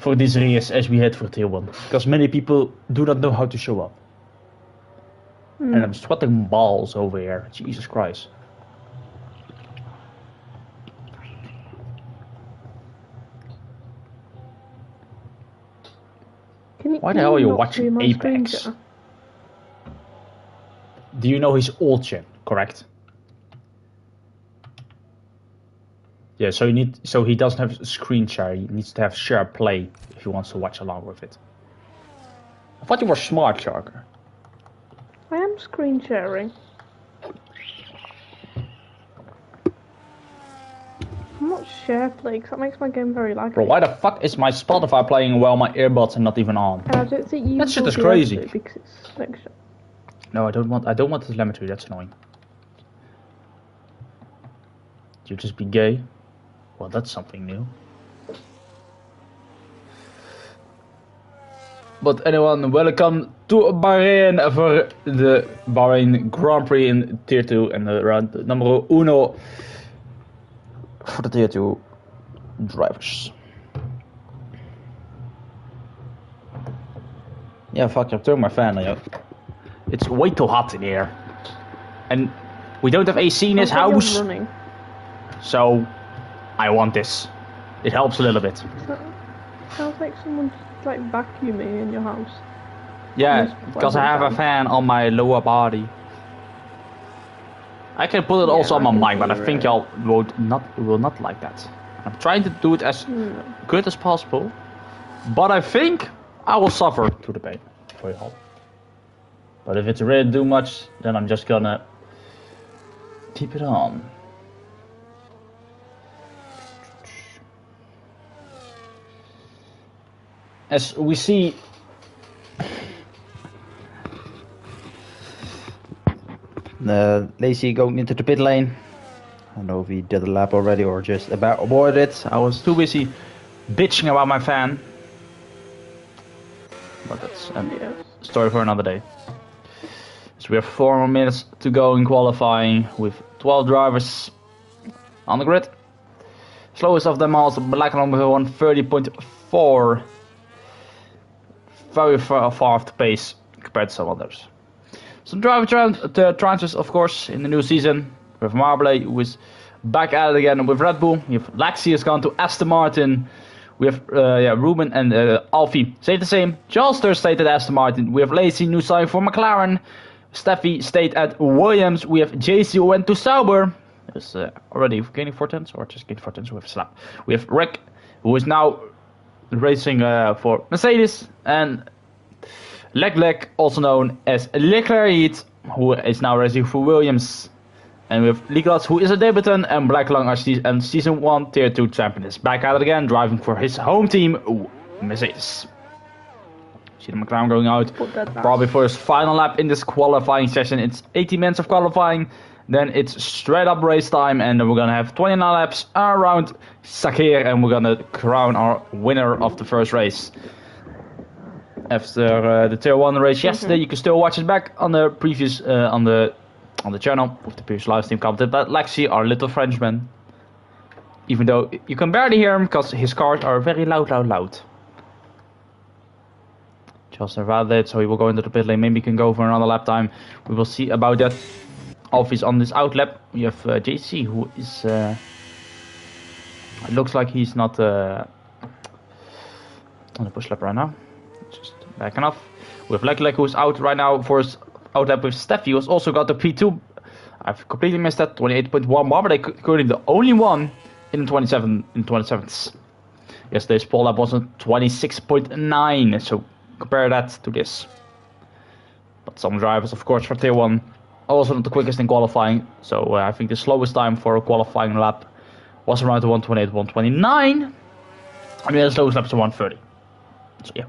for this race as we had for tier 1. Because many people do not know how to show up. And I'm sweating balls over here. Jesus Christ. Why the hell are you watching Apex? Do you know his old chat, correct? Yeah, so he doesn't have a screen share, he needs to have share play if he wants to watch along with it. I thought you were smart, Sharker. I am screen sharing. I'm not share play because that makes my game very laggy. Bro, why the fuck is my Spotify playing while my earbuds are not even on? And I don't think you that shit is crazy. Because it's extra. No, I don't want the telemetry, that's annoying. You just be gay? Well, that's something new. But anyone, welcome to Bahrain for the Bahrain Grand Prix in Tier 2 and the round number 1 for the Tier 2 drivers. Yeah, fuck, I've turned my fan on. It's way too hot in here. And we don't have AC in this house. So, I want this. It helps a little bit. Sounds like someone's like vacuuming in your house. Yeah, because I have a fan on my lower body. I can put it also on my mic, but I think y'all will not like that. I'm trying to do it as good as possible, but I think I will suffer through the pain for y'all. But if it's really too much, then I'm just gonna keep it on. As we see, Lacey going into the pit lane. I don't know if he did a lap already or just about avoided it. I was too busy bitching about my fan. But that's a story for another day. So we have 4 more minutes to go in qualifying with 12 drivers on the grid. Slowest of them all is Black number 130.4. Very far off the pace compared to some others. Some driver transfers, of course, in the new season. We have Marble, who is back at it again with Red Bull. We have Lexi has gone to Aston Martin. We have Ruben and Alfie stayed the same. Jalster stayed at Aston Martin. We have Lacey, new sign for McLaren. Steffi stayed at Williams. We have JC who went to Sauber. Is already gaining 4 tenths or just gaining 4 tenths with a slap. We have Rick, who is now racing for Mercedes, and Leclerc, also known as Leclerc, who is now racing for Williams. And we have Liglas, who is a debutant, and Blacklung and Season 1 Tier 2 champion is back at it again, driving for his home team, Mercedes. See the McLaren going out, probably for his final lap in this qualifying session. It's 80 minutes of qualifying, then it's straight up race time, and then we're gonna have 29 laps around Sakir, and we're gonna crown our winner of the first race. After the Tier 1 race yesterday, you can still watch it back on the previous on the channel with the previous live stream commented by Lexi, our little Frenchman. Even though you can barely hear him because his cars are very loud. Just survived it, so he will go into the pit lane. Maybe he can go for another lap time. We will see about that. Alfie's on this out lap. We have JC, who is it looks like he's not on the push lap right now. Just backing off. We have Leclerc, who's out right now for his out lap with Steffi, who's also got the P2. I've completely missed that. 28.1 bar, but they currently the only one in 27th. Yesterday's pole lap was on 26.9, so compare that to this. But some drivers, of course, for Tier 1 also not the quickest in qualifying, so I think the slowest time for a qualifying lap was around the 128, 129. I mean, the slowest lap is 130. So yeah.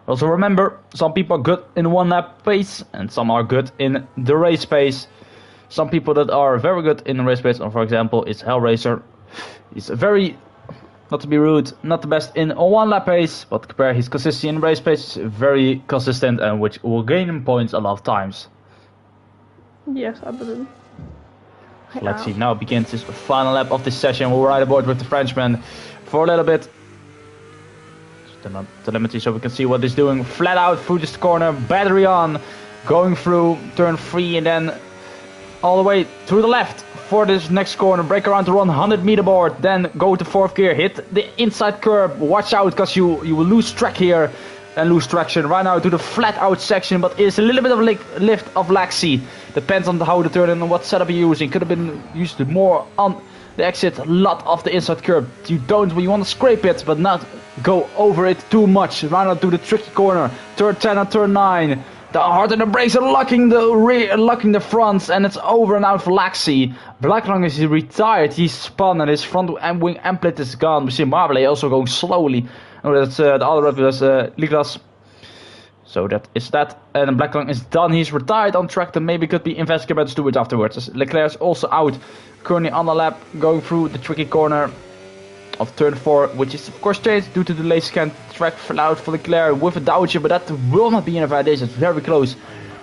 Also remember, some people are good in one lap pace, and some are good in the race pace. Some people that are very good in the race pace, or for example, it's Hellraiser. He's very, not to be rude, not the best in a one lap pace, but compare his consistency in race pace, very consistent, and which will gain him points a lot of times. Yes, I believe. So let's see, now begins this final lap of this session. We'll ride aboard with the Frenchman for a little bit. turn on telemetry so we can see what he's doing. Flat out through this corner, battery on, going through turn 3 and then all the way through the left for this next corner. Break around the 100-meter board, then go to 4th gear, hit the inside curb. Watch out because you will lose track here and lose traction. Right now to the flat out section, but it's a little bit of lift of Laxi. Depends on how the turn and what setup you're using. Could have been used more on the exit, a lot of the inside curb. You want to scrape it, but not go over it too much. Right now to the tricky corner, turn 10 and turn 9. The hard on the brakes are locking the rear, locking the fronts, and it's over and out for Laxi. Blacklung is retired, he's spun, and his front wing end plate is gone. We see Marble also going slowly. Oh, that's the other Red Bull, that's Liglas. So that is that, and Blacklung is done. He's retired on track, and maybe could be investigated by the stewards afterwards. Leclerc is also out, currently on the lap, going through the tricky corner of turn 4, which is of course changed due to the late scan track out for Leclerc with a Dodge, but that will not be in a validation. It's very close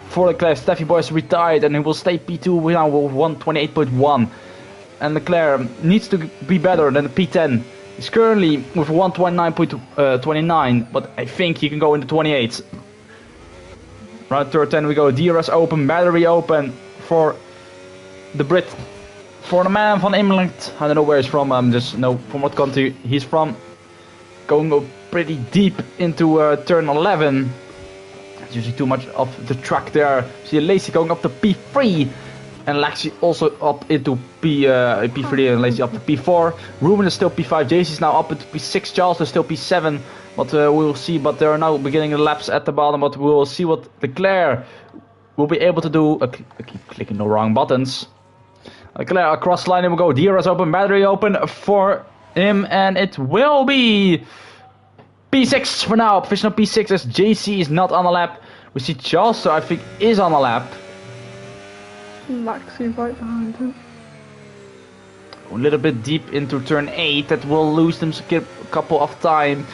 for Leclerc. Steffi Boy is retired and he will stay P2 now with 128.1, and Leclerc needs to be better than the P10. He's currently with 129.29, but I think he can go into 28. Round turn 10 we go. DRS open, battery open for the Brit. For the man van Immeland, I don't know where he's from, just know from what country he's from. Going pretty deep into turn 11. It's usually too much of the track there. See Lacey going up to P3. And Laxi also up into P3 and Lacey up to P4. Ruben is still P5, JC's now up into P6, Charles is still P7. But we'll see, but they are now beginning the laps at the bottom. But we'll see what Leclerc will be able to do. I keep clicking the wrong buttons. Leclerc across the line, will go. DRS open, battery open for him, and it will be P6 for now. Provisional P6 as JC is not on the lap. We see Charles, so I think, is on the lap. Laxi right behind him. A little bit deep into turn 8, that will lose them a couple of time.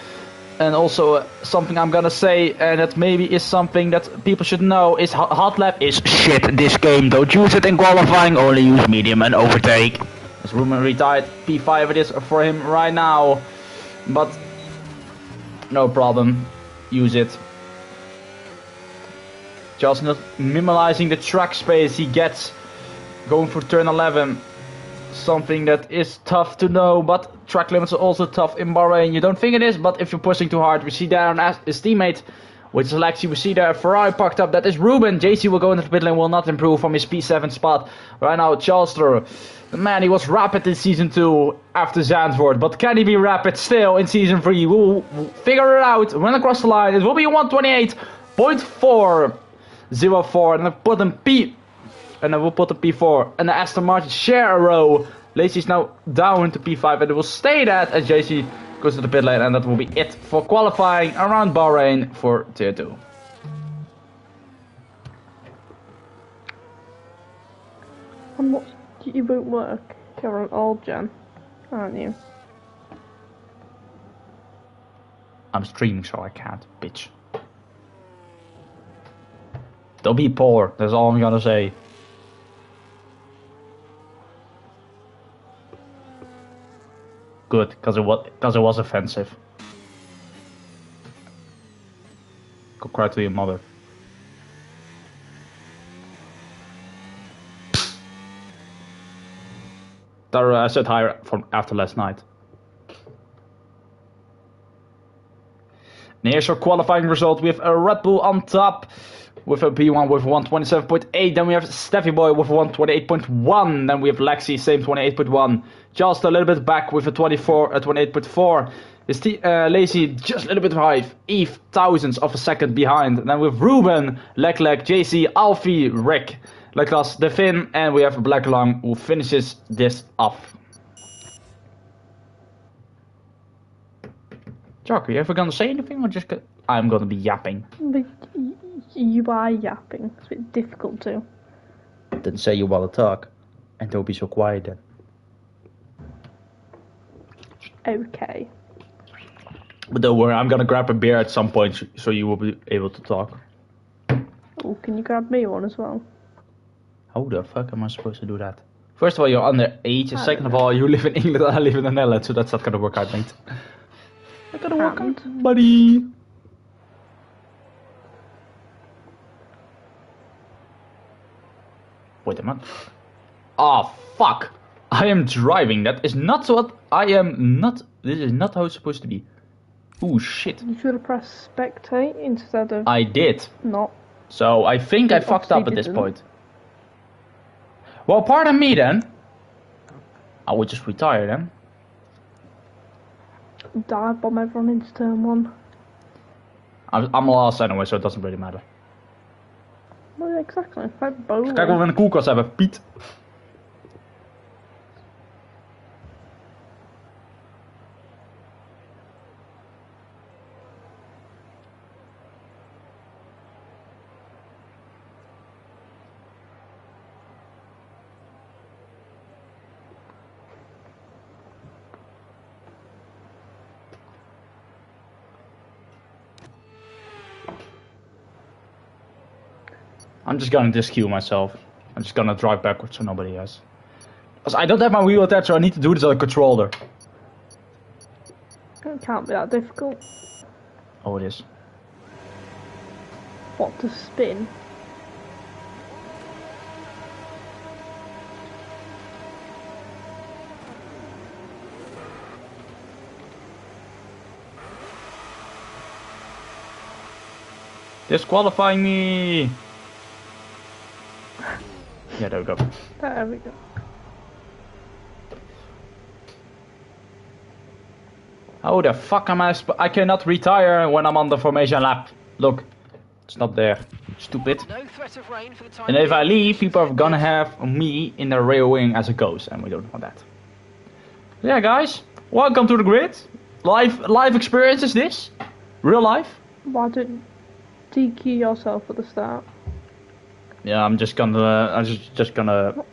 And also something I'm gonna say, and that maybe is something that people should know, is hot lap is shit in this game. Don't use it in qualifying, only use medium and overtake. As Ruben retired, P5 it is for him right now. But no problem, use it. Just not minimizing the track space he gets going for turn 11. Something that is tough to know, but track limits are also tough in Bahrain. You don't think it is, but if you're pushing too hard, we see there on his teammate, which is Alexi. We see there a Ferrari parked up. That is Ruben. JC will go into the pit lane, will not improve from his P7 spot. Right now, Charlester, the man, he was rapid in season 2 after Zandvoort, but can he be rapid still in season 3? We'll figure it out. Run across the line. It will be 128.404, and I'll put him P. And I will put the P4 and the Aston Martin share a row. Lacey's now down to P5 and it will stay that as JC goes to the pit lane, and that will be it for qualifying around Bahrain for Tier 2. And what, you won't work? You're on old gen, aren't you? I'm streaming so I can't, bitch. Don't be poor, that's all I'm gonna say. Good, because it was offensive. Go cry to your mother. I said hi from after last night. And here's our qualifying result. We have a Red Bull on top with a P1 with 127.8. Then we have Steffi Boy with 128.1. Then we have Lexi, same 28.1. Just a little bit back with a 28.4. Is Lacey just a little bit high, Eve thousandths of a second behind. And then with Ruben, Leclerc, JC, Alfie, Rick, Leclerc, the Finn, and we have Blacklung who finishes this off. Jock, are you ever gonna say anything or just I'm gonna be yapping? But you are yapping. It's a bit difficult to. Then say you wanna talk, and don't be so quiet then. Okay. But don't worry, I'm gonna grab a beer at some point so you will be able to talk. Oh, can you grab me one as well? How the fuck am I supposed to do that? First of all, you're underage, and second of all, you live in England and I live in the Netherlands, so that's not gonna work out, mate. I gotta work out, buddy. Wait a minute. Oh, fuck. I am driving. That is not what I am not. This is not how it's supposed to be. Oh, shit. You should have pressed spectate instead of... I did. Not. So I think I fucked up at this point. Well, pardon me then. I would just retire then. Dive bomb everyone into turn 1. I'm last anyway, so it doesn't really matter. Well, exactly. Like bowling. Kijk wat we in de koelkast hebben, Piet. I'm just gonna disqueue myself. I'm just gonna drive backwards so nobody has. Because I don't have my wheel attached, so I need to do this on a controller. It can't be that difficult. Oh, it is. What, to spin? Disqualifying me! Yeah, there we go. There we go. How the fuck am I cannot retire when I'm on the formation lap. Look, it's not there. Stupid. No threat of rain for the time And if I being. leave, people are gonna have me in the rear wing as a ghost, and we don't want that. Yeah, guys, welcome to the grid. Live experience is this? Real life? Why didn't DQ yourself at the start? Yeah, I'm just gonna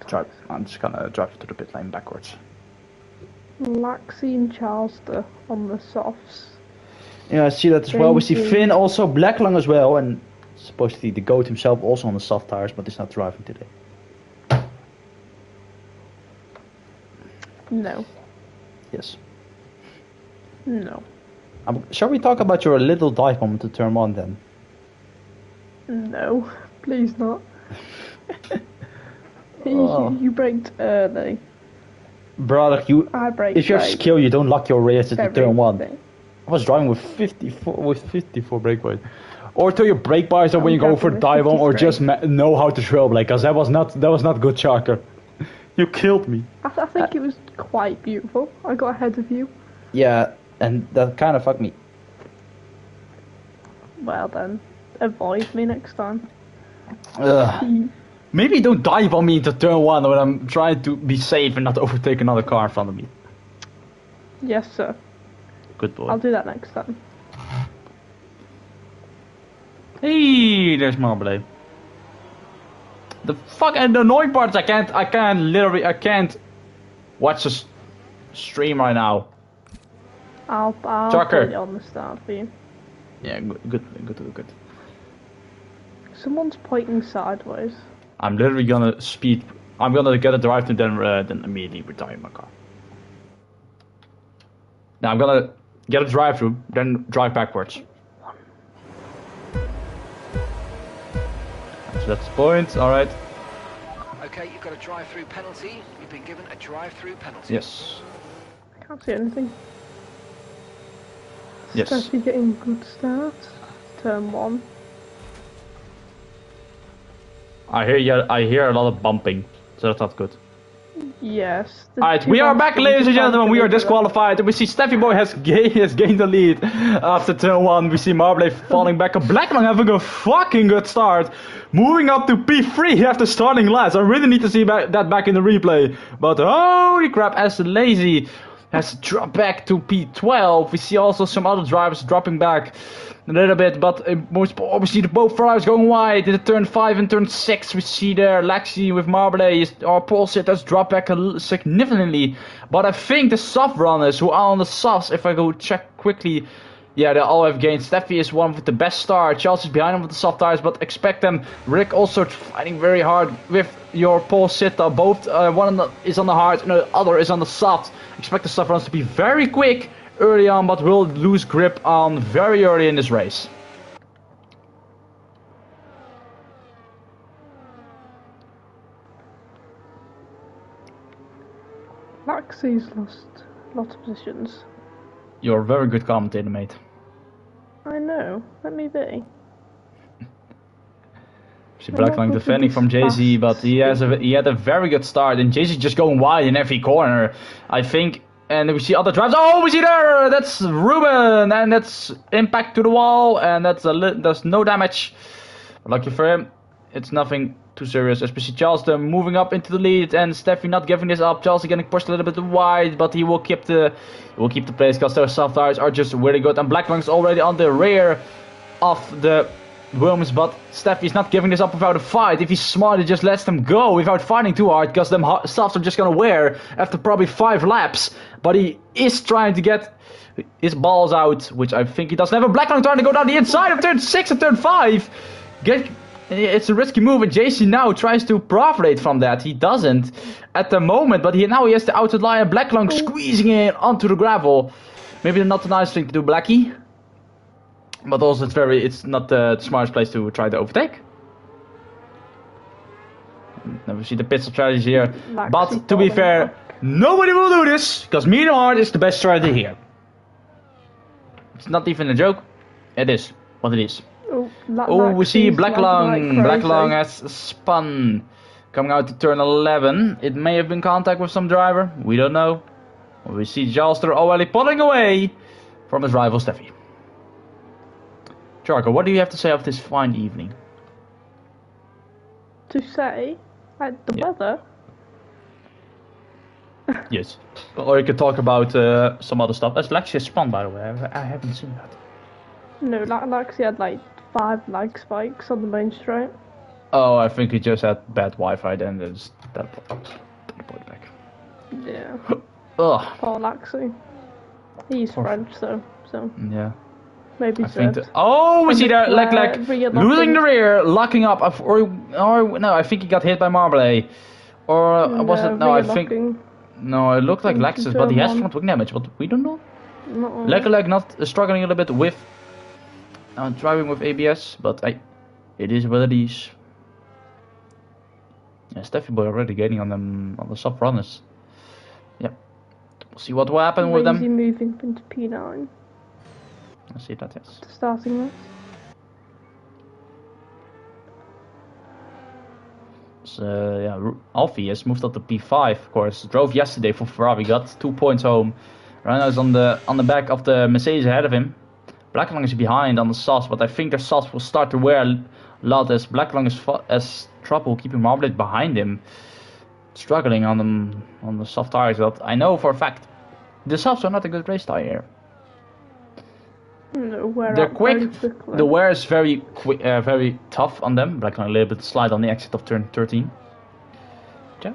drive. I'm just gonna drive to the pit lane backwards. Laxey and Charleston on the softs. Yeah, I see that as well. We see Thank you. Finn also Blacklung as well, and supposedly the goat himself also on the soft tires, but he's not driving today. No. Yes. No. Shall we talk about your little dive bomb to turn 1 then? No. Please not. Oh. You braked early. Brother, I braked if you're late. skilled, you don't lock your race at the Very turn 1. late. I was driving with 54 brake weight. Or to your brake bars, or when you go for driving dive with bomb, or 53. just know how to trailblade, because that was not good, Sharker. You killed me. I think it was quite beautiful. I got ahead of you. Yeah, and that kind of fucked me. Well then, avoid me next time. Ugh. Maybe don't dive on me into turn 1 when I'm trying to be safe and not overtake another car in front of me. Yes, sir. Good boy. I'll do that next time. Hey, there's Marble. The fuck, and the annoying part is I can't watch the stream right now. I'll Tucker. put it on the start for you. Yeah, good. Someone's pointing sideways. I'm literally gonna speed. I'm gonna get a drive to then immediately retire my car. Now I'm gonna get a drive through, then drive backwards. So that's the point. All right. Okay, you've got a drive-through penalty. You've been given a drive-through penalty. Yes. I can't see anything. Yes. Steffi getting good start. Turn 1. I hear a lot of bumping, so that's not good. Yes. Alright, we are back, ladies and gentlemen. We are disqualified. We see Steffi Boy has gained the lead after turn 1. We see Marble falling back. Blackman having a fucking good start. Moving up to P3 after starting last. I really need to see that back in the replay. But holy crap, as Lazy has dropped back to P12. We see also some other drivers dropping back a little bit, but most obviously the both drivers going wide in the turn 5 and turn 6. We see there Laxey with Marble, our pole sitters drop back significantly, but I think the soft runners who are on the softs, if I go check quickly, yeah, they all have gained. Steffi is one with the best start. Chelsea's behind him with the soft tires, but expect them. Rick also fighting very hard with your pole sitter. Both one is on the hard and the other is on the soft. Expect the soft runs to be very quick early on, but will lose grip on very early in this race. Laxey's lost a lot of positions. You're a very good commentator, mate. I know. Let me be. See Blackline defending from JC, but he had a very good start, and JC just going wide in every corner, I think. And we see other drivers. Oh, we see there! That's Ruben, and that's impact to the wall, and there's no damage. Lucky for him, it's nothing too serious. Especially Charles, they're moving up into the lead, and Steffi not giving this up. Charles is getting pushed a little bit wide, but he will keep the place because their soft tires are just really good. And Blackling's already on the rear of the Williams, but Steffi's not giving this up without a fight. If he's smart, he just lets them go without fighting too hard, because them softs are just gonna wear after probably 5 laps. But he is trying to get his balls out, which I think he doesn't have. A Blackline trying to go down the inside of turn 6 and turn 5. It's a risky move, and JC now tries to profit from that. He doesn't at the moment, but now he has the outside line. Blackline squeezing in onto the gravel. Maybe not the nice thing to do, Blackie. But also it's not the smartest place to try to overtake. Now we see the pit stop strategy here. But to be fair, nobody will do this, because medium hard is the best strategy here. It's not even a joke. It is what it is. Oh, we see Blacklong. Blacklong has spun. Coming out to turn 11. It may have been contact with some driver. We don't know. We see Jalster already pulling away from his rival Steffi. Jarko, what do you have to say of this fine evening? To say? Like the weather? Yes. Or you could talk about some other stuff. That's Lexia spun, by the way. I haven't seen that. No, Lexi had like 5 lag spikes on the main straight. Oh, I think he just had bad Wi-Fi then. There's that point back. Yeah. Ugh. Poor Lexi. He's French, so. Yeah. Maybe oh, we see there, Leclerc losing the rear, locking up, or no, I think he got hit by Marble, or was it? No, I think no, it looked like Lexus, but he has front wing damage. But we don't know. Leclerc not struggling a little bit with driving with ABS, but it is what it is. Yeah, Steffi boy already gaining on them on the soft runners. Yep. We'll see what will happen with them. Moving into P9. I see that, yes. Starting this. So, yeah, Alfie has moved up to P5, of course. Drove yesterday for Ferrari, got 2 points home. Right now is on the back of the Mercedes ahead of him. Blacklong is behind on the softs, but I think their softs will start to wear a lot as Blacklong has trouble keeping Marble behind him. Struggling on the soft tires, but I know for a fact the softs are not a good race tire here. They're quick. The wear is very quick, very tough on them. Blackline a little bit slide on the exit of turn 13. Yeah.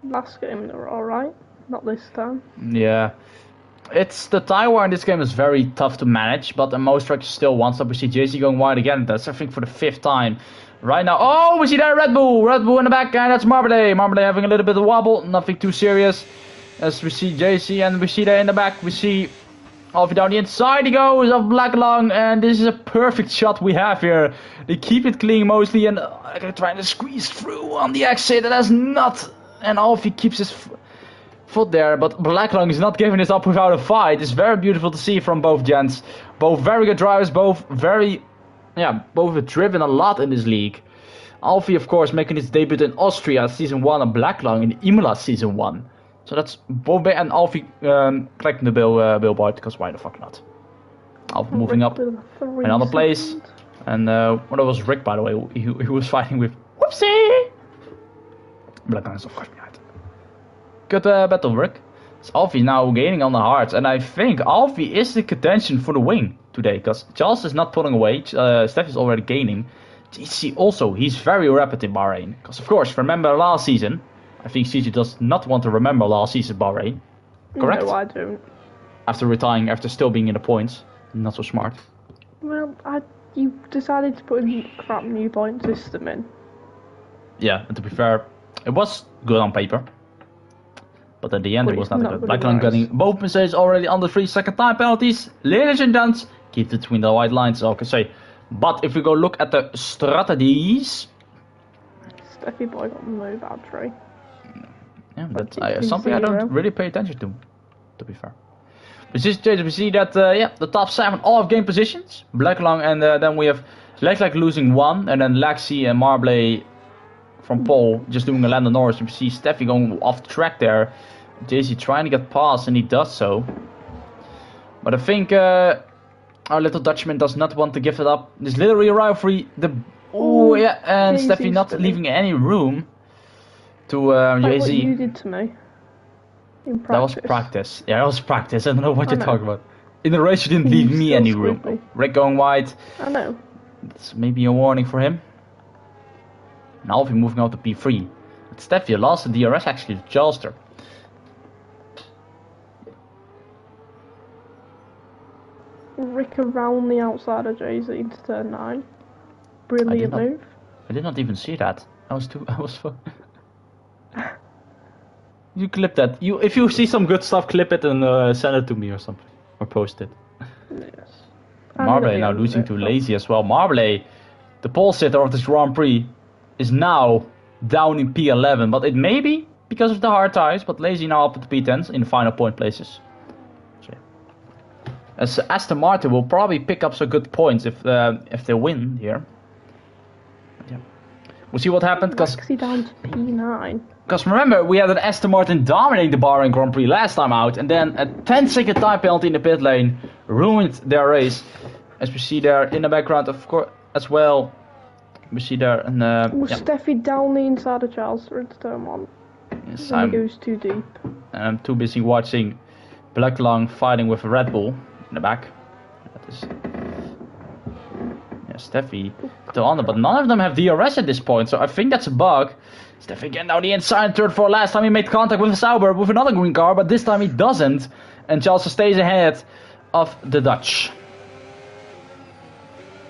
Last game they were alright. Not this time. Yeah. It's the tire wear in this game is very tough to manage, but in most tracks still one stop. We see JC going wide again. That's I think for the 5th time. Right now, oh, we see there Red Bull in the back, and that's Marble. Marble having a little bit of wobble, nothing too serious. As we see JC, and we see there in the back, we see Alfie down the inside he goes of Blacklong, and this is a perfect shot we have here. They keep it clean mostly, and trying to squeeze through on the exit, and that's not, and Alfie keeps his foot there, but Blacklong is not giving this up without a fight. It's very beautiful to see from both gents. Both very good drivers, both have driven a lot in this league. Alfie, of course, making his debut in Austria season 1, and Blacklong in Imola season 1. So that's both, and Alfie collecting the billboard, because why the fuck not? Alfie moving up another place, and that was Rick, by the way, he was fighting with whoopsie. Blacklong is of course behind. Good battle, Rick. So Alfie now gaining on the hards, and I think Alfie is the contention for the win today, because Charles is not pulling away, Steph is already gaining. GC also, he's very rapid in Bahrain, because of course, remember last season, I think CG does not want to remember last season Bahrain, correct? No, I don't. After retiring, after still being in the points, not so smart. Well, you decided to put a crap new point system in. Yeah, and to be fair, it was good on paper. But at the end, it was not good. good Blackline getting both Mercedes already on the 3-second time penalties. Ladies and gents, keep it between the white lines, I can say. But if we go look at the strategies... Steffi boy got no battery. Yeah, that's something I don't really pay attention to be fair. We see that, the top 7 all have game positions. Blackline, and then we have Leclerc losing 1, and then Lexi and Marble from pole just doing a Lando Norris. We see Steffi going off the track there. JC trying to get past, and he does so. But I think our little Dutchman does not want to give it up. This little rivalry, and Steffi not leaving any room to JC. What you did to me. In practice. That was practice. Yeah, that was practice. I don't know what you're talking about. In the race, you didn't leave me any room. Rick going wide. I know. That's maybe a warning for him. Now we're moving out to P3. But Steffi lost the DRS actually to Chalster. Rick around the outside of Jay-Z into turn 9. Brilliant move. I did not even see that. I was You clip that. If you see some good stuff, clip it and send it to me or something. Or post it. Yes. Marble now losing to Lazy as well. Marble, the pole sitter of this Grand Prix, is now down in P11. But it may be because of the hard tires. But Lazy now up at the P10s in the final point places. So, yeah. As Aston Martin will probably pick up some good points if they win here. But, yeah. We'll see what happens. Lexi down to P9. Because remember, we had an Aston Martin dominating the Bahrain Grand Prix last time out, and then a 10-second time penalty in the pit lane ruined their race. As we see there in the background, of course, as well. We see there an... Steffi down the inside of Charles into turn 1. Yes, he goes too deep. I'm too busy watching Blackline fighting with a Red Bull in the back. That is... Yeah, Steffi still on it, but none of them have DRS at this point, so I think that's a bug. Steffi again down the inside, third for last time he made contact with a Sauber with another green car, but this time he doesn't. And Charles stays ahead of the Dutch.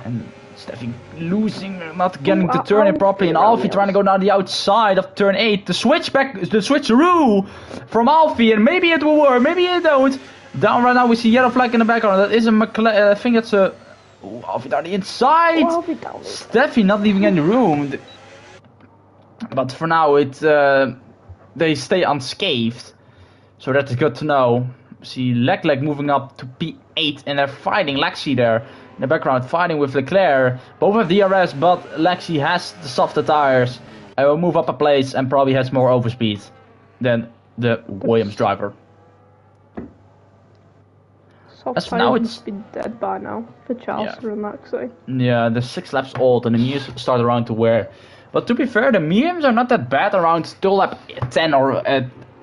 And Steffi losing, not getting to turn it properly, and Alfie trying to go down the outside of turn 8. The switcheroo from Alfie, and maybe it will work, maybe it don't. Down right now we see yellow flag in the background. That is a McLaren, I think that's a... Ooh, Alfie down the inside. Steffi not leaving any room. But for now, they stay unscathed, so that is good to know. See Leclerc moving up to P8, and they're fighting Lexi there in the background, fighting with Leclerc. Both have DRS, but Lexi has the softer tires and will move up a place and probably has more overspeed than the Williams driver. Soft tires must be dead by now for Charles and Lexi. Yeah, they're 6 laps old, and the mirrors start around to wear. But to be fair, the mediums are not that bad around still lap 10 or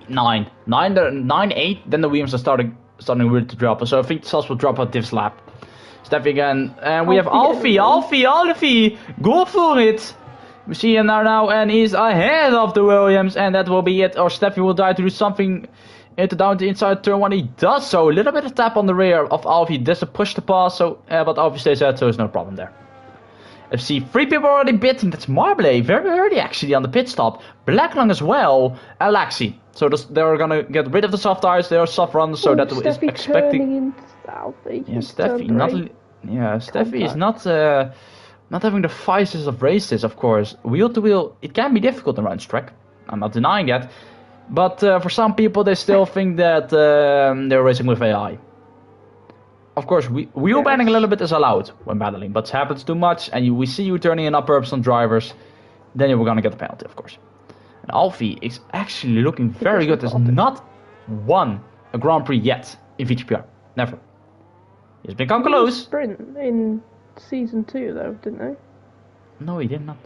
9. 8, then the mediums are starting really to drop. So I think Sas will drop out this lap. Steffi again, and we have Alfie, go for it! We see him now, and he's ahead of the Williams, and that will be it. Or Steffi will try to do something down the inside turn 1. He does so. A little bit of tap on the rear of Alfie, does a push to pass, so but Alfie stays ahead, so there's no problem there. FC, 3 people already bidding. That's Marble, very early actually on the pit stop. Blackline as well, and Lexi. So they're gonna get rid of the soft tires. They are soft runs, so that is expecting. Yeah, Steffi is not having the vices of races, of course. Wheel to wheel, it can be difficult around this track. I'm not denying that, but for some people, they still think that they're racing with AI. Of course, wheel banding a little bit is allowed when battling, but it happens too much, and we see you turning in up purpose on drivers, then you're gonna get a penalty, of course. And Alfie is actually looking very good. Has not won a Grand Prix yet in VGPR. Never. He's become close. Sprint in season 2, though, didn't they? No, he did not.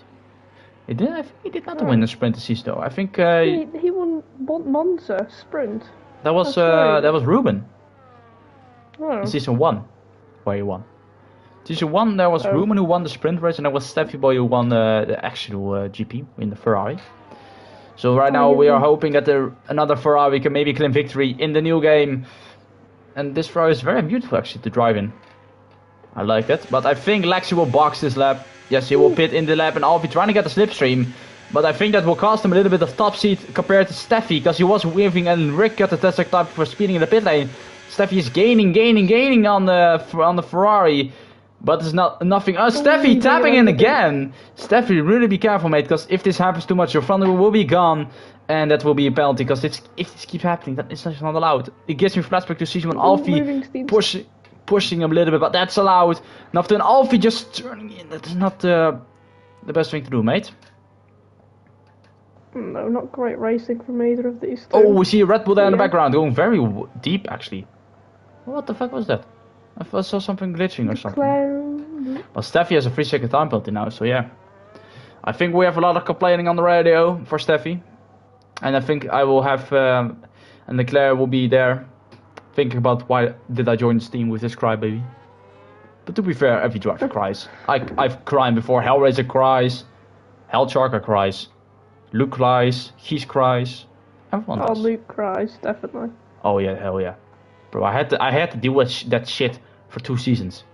He did. I think he did not win the sprint this season, though. I think he won Monza sprint. That was Ruben. Oh. In season 1, where he won. Season 1, there was Ruben who won the sprint race, and there was Steffi Boy who won the actual GP in the Ferrari. So right now we are hoping that another Ferrari can maybe claim victory in the new game. And this Ferrari is very beautiful actually to drive in. I like it. But I think Lexi will box this lap. Yes, he will pit in the lap, and Alfie trying to get the slipstream. But I think that will cost him a little bit of top speed compared to Steffi, because he was weaving and Rick got the Tesla type for speeding in the pit lane. Steffi is gaining on the Ferrari, but there's nothing. Oh, Steffi tapping in again. Steffi, really be careful, mate, because if this happens too much, your front wheel will be gone, and that will be a penalty. Because if this keeps happening, that is not allowed. It gives me flashback to season when Alfie pushing him a little bit, but that's allowed. Now then, Alfie just turning in. That is not the best thing to do, mate. No, not great racing from either of these two. Oh, we see a Red Bull there in the background, going very deep, actually. What the fuck was that? I saw something glitching or something. Well, Steffi has a 3-second time penalty now, so yeah. I think we have a lot of complaining on the radio for Steffi. And I think I will have, and Leclerc will be there, thinking about why did I join this team with this crybaby. But to be fair, every driver cries. I've cried before. Hellraiser cries. Hellcharker cries. Luke cries. Heath cries. Everyone does. Oh, Luke cries, definitely. Oh yeah, hell yeah. Bro, I had to deal with that shit for 2 seasons.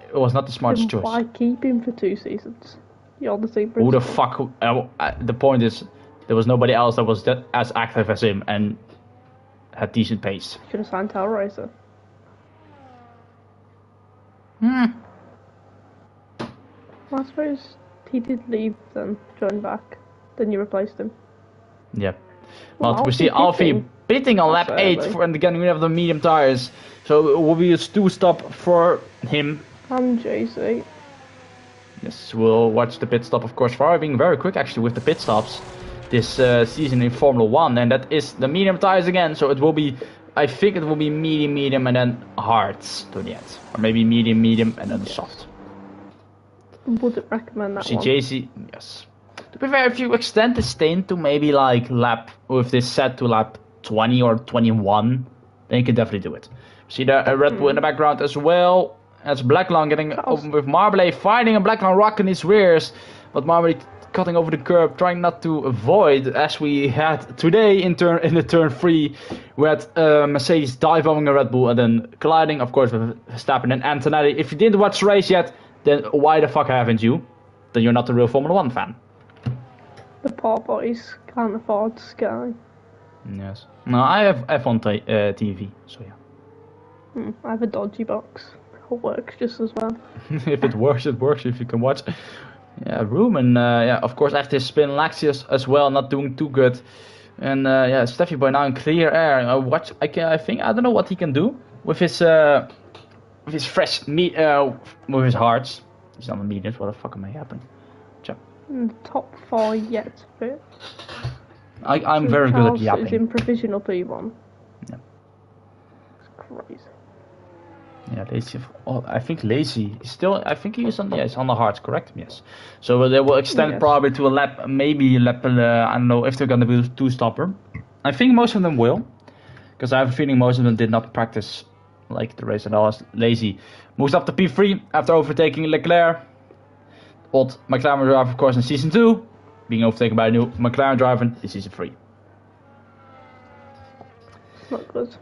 It was not the smartest choice. Why keep him for 2 seasons? You're the same Who the fuck? The point is, there was nobody else that was as active as him and had decent pace. Should have signed Hellraiser. Hmm. Well, I suppose he did leave, then join back. Then you replaced him. Yeah. Well, Well, we see Alfie pitting on lap 8 for and getting rid of the medium tires. So it will be a 2-stop for him. And JC. Yes, we'll watch the pit stop, of course. Ferrari being very quick actually with the pit stops this season in Formula 1. And that is the medium tires again. So it will be, I think it will be medium and then hards to the end. Or maybe medium and then soft. Wouldn't recommend that See one. JC, yes. To be fair, if you extend the stint to maybe like with this set to lap 20 or 21, then you can definitely do it. See the Red Bull in the background as well. That's Blacklon getting open with Marble, fighting a Blacklon rock in his rears. But Marble cutting over the curb, trying not to avoid, as we had today in the turn 3. We had Mercedes dive bombing a Red Bull and then colliding, of course, with Verstappen and Antonelli. If you didn't watch the race yet, then why the fuck haven't you? Then you're not a real Formula 1 fan. The poor boys can't afford Sky. Yes. No, I have F1 TV, so yeah. I have a dodgy box. It works just as well. If it works, it works. If you can watch. Yeah, Room and yeah, of course after his spin, Laxius as well, not doing too good. And yeah, Steffi by now in clear air. I think I don't know what he can do with his fresh meat, with his hearts. He's not a medium. What the fuck am I happening? Top 4 yet, but I'm very good at yapping. Is in provisional P1. Yeah. It's crazy. Yeah, Lazy. Oh, I think Lazy is still. I think he's on. Yeah, he's on the hearts, correct? Yes. So they will extend probably to a lap, maybe a lap. I don't know if they're gonna be a 2-stopper. I think most of them will, because I have a feeling most of them did not practice like the race at all. Lazy moves up to P3 after overtaking Leclerc. Old McLaren driver, of course, in season 2, being overtaken by a new McLaren driver in season 3. Not good.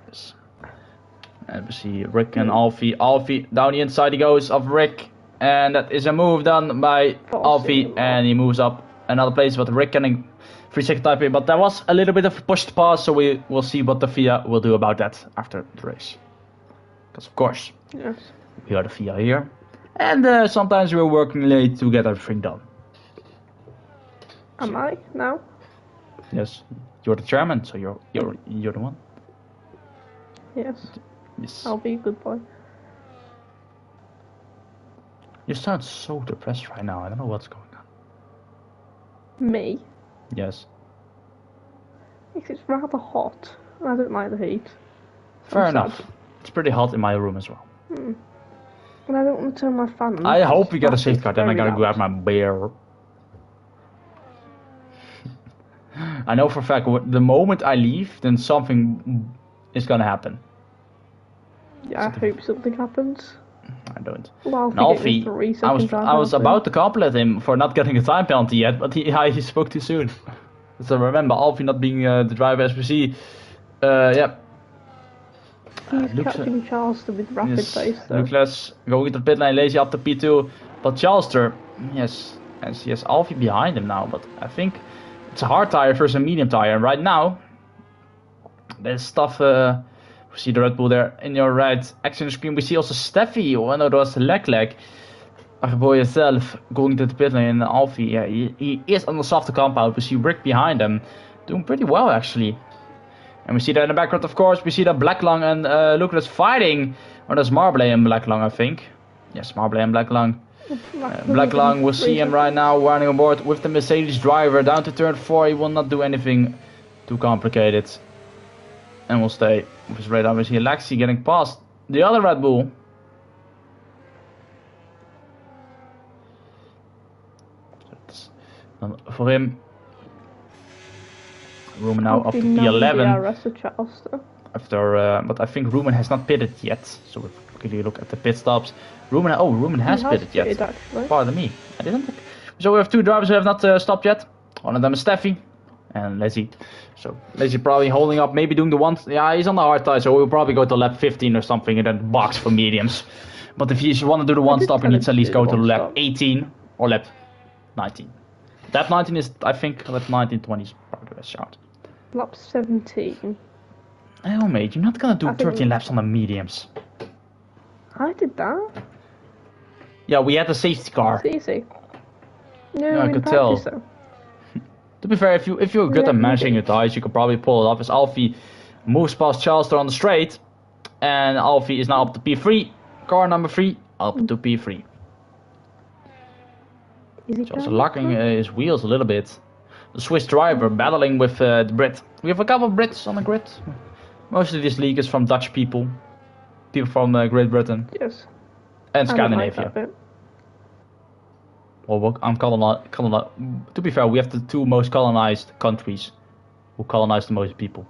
Yes. And we see Rick and Alfie. Alfie down the inside he goes of Rick, and that is a move done by Alfie, and he moves up another place. But Rick getting 3-second typing, but that was a little bit of a pushed pass, so we will see what the FIA will do about that after the race. Because of course, yes, we are the FIA here. And sometimes we're working late to get everything done. Am I now? Yes, you're the chairman, so you're the one. Yes. Yes. I'll be a good boy. You sound so depressed right now. I don't know what's going on. Me? Yes. It's rather hot. I don't like the heat. Fair I'm enough. sad. It's pretty hot in my room as well. And I don't want to turn my fan on. I hope we get a It's safety car, then I very gotta loud. grab my beer. I know for a fact, the moment I leave, then something is gonna happen. Yeah, I hope something happens. I don't. Well, And Alfie, I was about to compliment him for not getting a time penalty yet, but he spoke too soon. So remember, Alfie not being the driver as we see. Yeah. He's catching Charleston with rapid pace though. Lucas going to the pit lane, Lazy up to P2. But Charleston, yes, And he has Alfie behind him now, but I think it's a hard tire versus a medium tire. And right now, there's stuff. We see the Red Bull there in your right action screen. We see also Steffi. Oh no, that was Leclerc. Our boy himself going to the pit lane. And Alfie, yeah, he is on the softer compound. We see Rick behind him, doing pretty well actually. And we see that in the background, of course. We see that Blacklung and Lucas fighting. Or that's Marble and Blacklung, I think. Yes, Marble and Blacklung. Blacklung, we'll see him right now running on board with the Mercedes driver down to turn 4. He will not do anything too complicated. And we'll stay with his radar. We see Alexi getting past the other Red Bull. For him, Rumen now up to P11. After, but I think Rumen has not pitted yet. So we'll quickly look at the pit stops. Rumen has pitted yet. Actually. Pardon me, I didn't think. So we have two drivers who have not stopped yet. One of them is Steffi and Leslie. So Leslie probably holding up, maybe doing the one. Yeah, he's on the hard tire, so we'll probably go to lap 15 or something and then box for mediums. But if you want to do the one stop, he needs at least go to lap 18 or lap 19. Lap 19 is, I think, lap 19, 20 is probably the best shot. Lap 17. Oh mate, you're not gonna do 13 laps on the mediums. I did that. Yeah, we had a safety car. It's easy. No, Yeah, I could tell. So. To be fair, if you're good at managing your tires, you could probably pull it off. As Alfie moves past Charleston on the straight, and Alfie is now up to P3. Car number 3 up to P3. He's also locking his wheels a little bit. The Swiss driver battling with the Brit. We have a couple of Brits on the grid. Most of this league is from Dutch people. People from Great Britain. Yes. And Scandinavia. Well, to be fair, we have the two most colonized countries who colonize the most people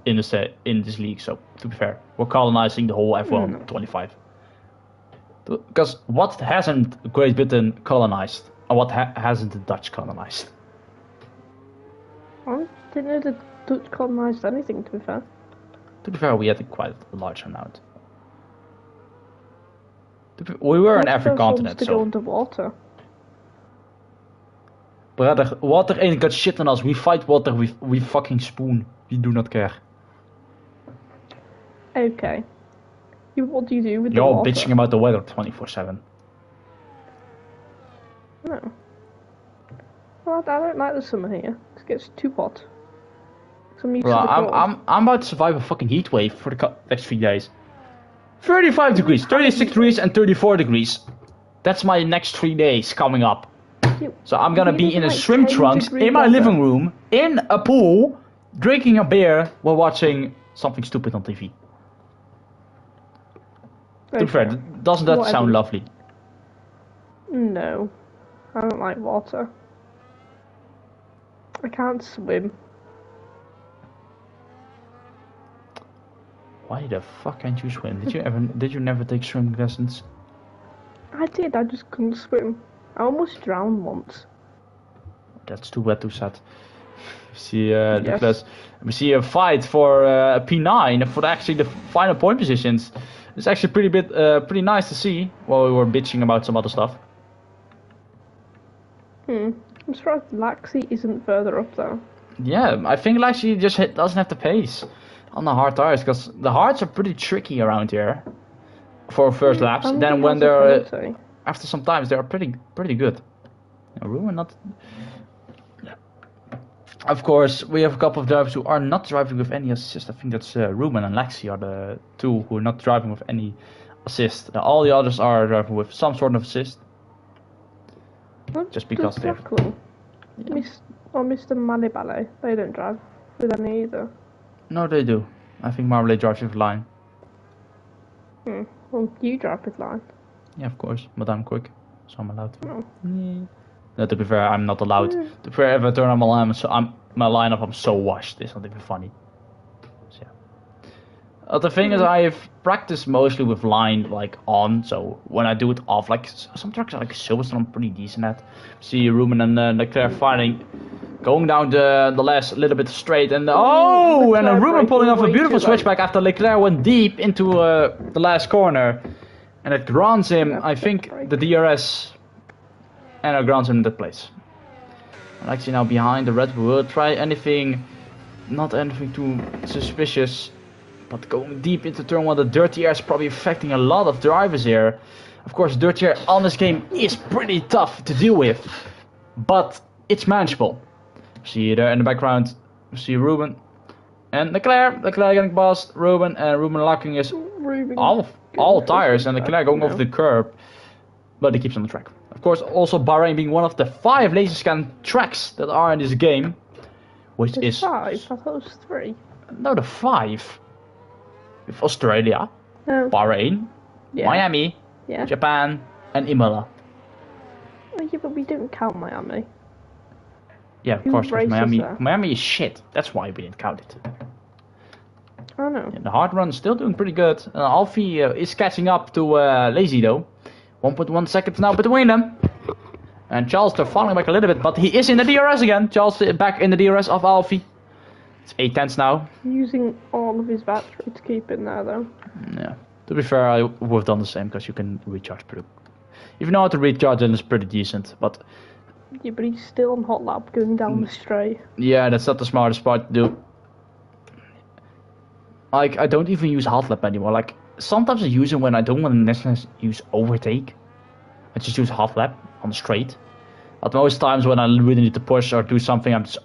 in this league. So, to be fair, we're colonizing the whole F125. Because what hasn't Great Britain colonized? And what hasn't the Dutch colonized? I didn't know the Dutch colonized anything, to be fair. To be fair, we had quite a large amount. We were in every continent, to go underwater. Brother, water ain't got shit on us. We fight water we fucking spoon. We do not care. Okay. What do you do with the You're water? bitching about the weather 24/7. No. Well, I don't like the summer here. It gets too hot. So I'm about to survive a fucking heat wave for the next 3 days. 35 degrees, 36 degrees, and 34 degrees. That's my next 3 days coming up. So I'm gonna be in a swim trunks in my living room, in a pool, drinking a beer while watching something stupid on TV. To be fair, doesn't that sound lovely? No. I don't like water. I can't swim. Why the fuck can't you swim? Did you never take swimming lessons? I did, I just couldn't swim. I almost drowned once. That's too bad, too sad. We see a fight for P9 for actually the final point positions. It's actually pretty nice to see while we were bitching about some other stuff. I'm surprised Laxi isn't further up though. Yeah, I think Laxi just doesn't have the pace on the hard tires, because the hards are pretty tricky around here for first laps. Then when they're after some times, they are pretty good. Rumen not. Of course, we have a couple of drivers who are not driving with any assist. I think that's Rumen and Lexi are the two who are not driving with any assist. All the others are driving with some sort of assist. Just because they're... Yeah. Mr. Malibale, they don't drive with any either. No, they do. I think Marble drives with line. Well, you drive with line. Yeah, of course, but I'm quick, so I'm allowed to. No, to be fair, I'm not allowed. To be fair, if I turn on my lineup, I'm so washed. It's not even funny. So, yeah. The thing is, I've practiced mostly with line on. So when I do it off, some trucks like Silverstone, I'm pretty decent at. See Rumen and Leclerc fighting, going down the last little bit straight, and Rumen pulling off a beautiful switchback after Leclerc went deep into the last corner, and it grants him, I think, the DRS. and our grounds in that place. Alexi now behind the Red Bull. Will try anything, not anything too suspicious, but going deep into turn 1. The dirty air is probably affecting a lot of drivers here. Of course, dirty air on this game is pretty tough to deal with, but it's manageable. See there in the background, see Ruben and Leclerc getting past Ruben, and Ruben locking his all tires, and Leclerc going over the curb, but he keeps on the track. Of course, also Bahrain being one of the 5 laser scan tracks that are in this game, which is 5. I thought it was 3. No, the 5. With Australia, Bahrain, Miami, Japan, and Imola. Oh, yeah, but we didn't count Miami. Yeah, of course, Miami. Miami is shit. That's why we didn't count it. I know. Yeah, the hard run is still doing pretty good. Alfie is catching up to Lazy though. 1.1 seconds now between them. And Charles, they're falling back a little bit, but he is in the DRS again. Charles back in the DRS of Alfie. It's 8 tenths now. Using all of his battery to keep in there though. Yeah. To be fair, I would have done the same because you can recharge pretty. If you know how to recharge, then it's pretty decent. But yeah, but he's still on hot lap going down the straight. Yeah, that's not the smartest part to do. Like, I don't even use hot lap anymore. Like, sometimes I use it when I don't want to necessarily use overtake. I just use hot lap on the straight. But most times when I really need to push or do something, I'm just...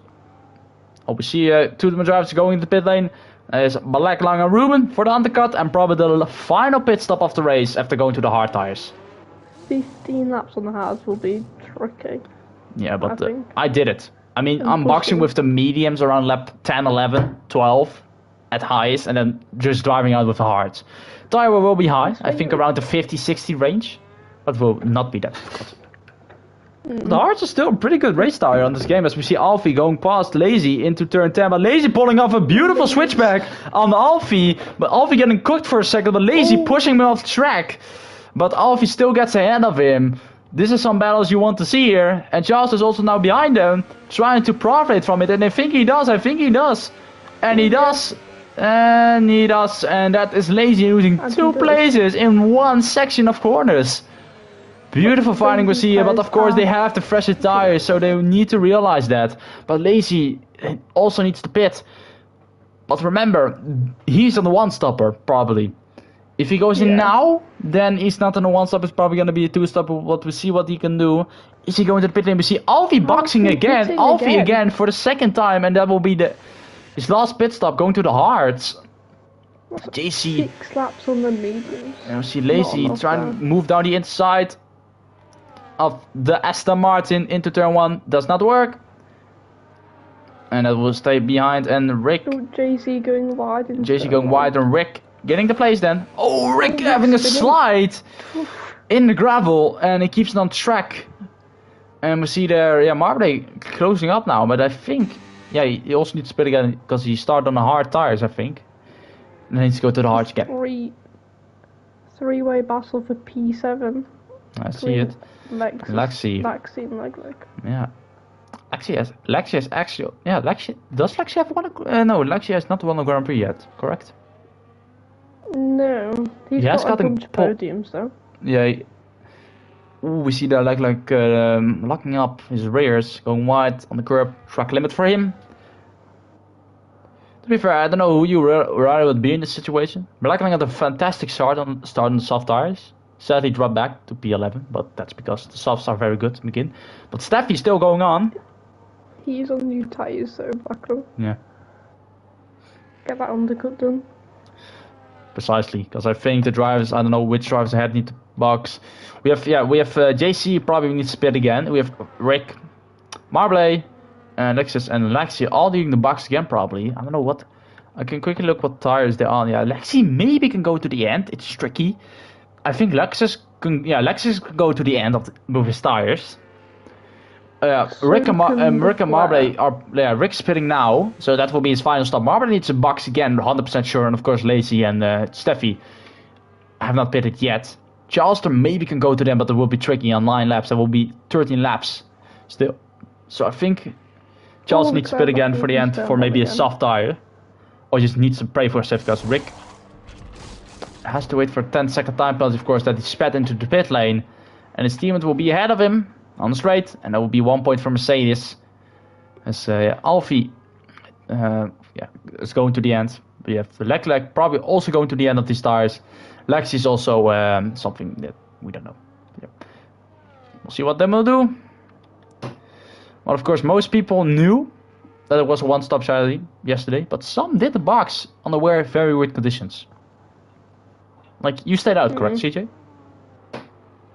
Oh, we see two of my drivers going into the pit lane. There's Balak, Lang and Ruben for the undercut, and probably the final pit stop of the race after going to the hard tires. 15 laps on the hards will be tricky. Yeah, but I did it. I mean, I'm boxing with the mediums around lap 10, 11, 12 at highest, and then just driving out with the hards. Tire will be high, I think around the 50, 60 range, but will not be that difficult. The hards are still a pretty good race tire on this game, as we see Alfie going past Lazy into turn 10, but Lazy pulling off a beautiful switchback on Alfie, but Alfie getting cooked for a second, but Lazy pushing him off the track, but Alfie still gets ahead of him. This is some battles you want to see here, and Charles is also now behind them, trying to profit from it, and I think he does, and he does, and he does, and that is Lazy losing 2 places in 1 section of corners. Beautiful fighting we see here, but of course they have the fresher tires, so they need to realize that. But Lazy also needs to pit. But remember, he's on the 1-stopper, probably. If he goes in now, then he's not on a 1-stopper, it's probably going to be a 2-stopper, but we see what he can do. Is he going to the pit lane? We see Alfie boxing again, Alfie again for the 2nd time, and that will be his last pit stop, going to the hards. JC. 6 laps on the mediums. And we see Lazy trying to move down the inside of the Aston Martin into turn 1. Does not work. And that will stay behind, and Rick. Oh, JC going wide. JC going wide, and Rick getting the place then. Oh, Rick having a slide in the gravel, and he keeps it on track. And we see there, Marley closing up now, but I think, he also needs to split again because he started on the hard tires, I think. And then he needs to go to the hards again. Three-way battle for P7. I see it. Lexi. Yeah. Lexi has actually... Yeah, Lexi... Does Lexi have one... no, Lexi has not won a Grand Prix yet, correct? No. He's got a bunch of podiums, though. Yeah. We see there locking up his rears, going wide on the curb. Track limit for him. To be fair, I don't know who you rather would be in this situation. Blackling had a fantastic start on the soft tires. Sadly dropped back to P11, but that's because the softs are very good to begin. But Steffi's still going on. He's on new tyres, so Blackling. Yeah. Get that undercut done. Precisely, because I think the drivers, I don't know which drivers ahead need to box. We have JC probably needs to split again. We have Rick, Marble, Lexus and Lexi all doing the box again probably. I don't know what. I can quickly look what tires they're on. Yeah, Lexi maybe can go to the end. It's tricky. I think Lexus can go to the end with his tires. Rick and Marble are Rick's pitting now, so that will be his final stop. Marble needs a box again, 100% sure, and of course Lacey and Steffi have not pitted yet. Charleston maybe can go to them, but it will be tricky on 9 laps. There will be 13 laps still. So I think Charleston needs to pit again for the end for maybe a soft tire, or just needs to pray for a safety because Rick has to wait for a 10-second time penalty, of course, that he sped into the pit lane, and his teammate will be ahead of him. on the straight, and that will be 1 point for Mercedes. As Alfie is going to the end. We have Leclerc probably also going to the end of these tires. Lexi is also something that we don't know. Yeah. We'll see what they will do. Well, of course, most people knew that it was a one-stop strategy yesterday, but some did the box under very weird conditions. Like, you stayed out, correct, CJ?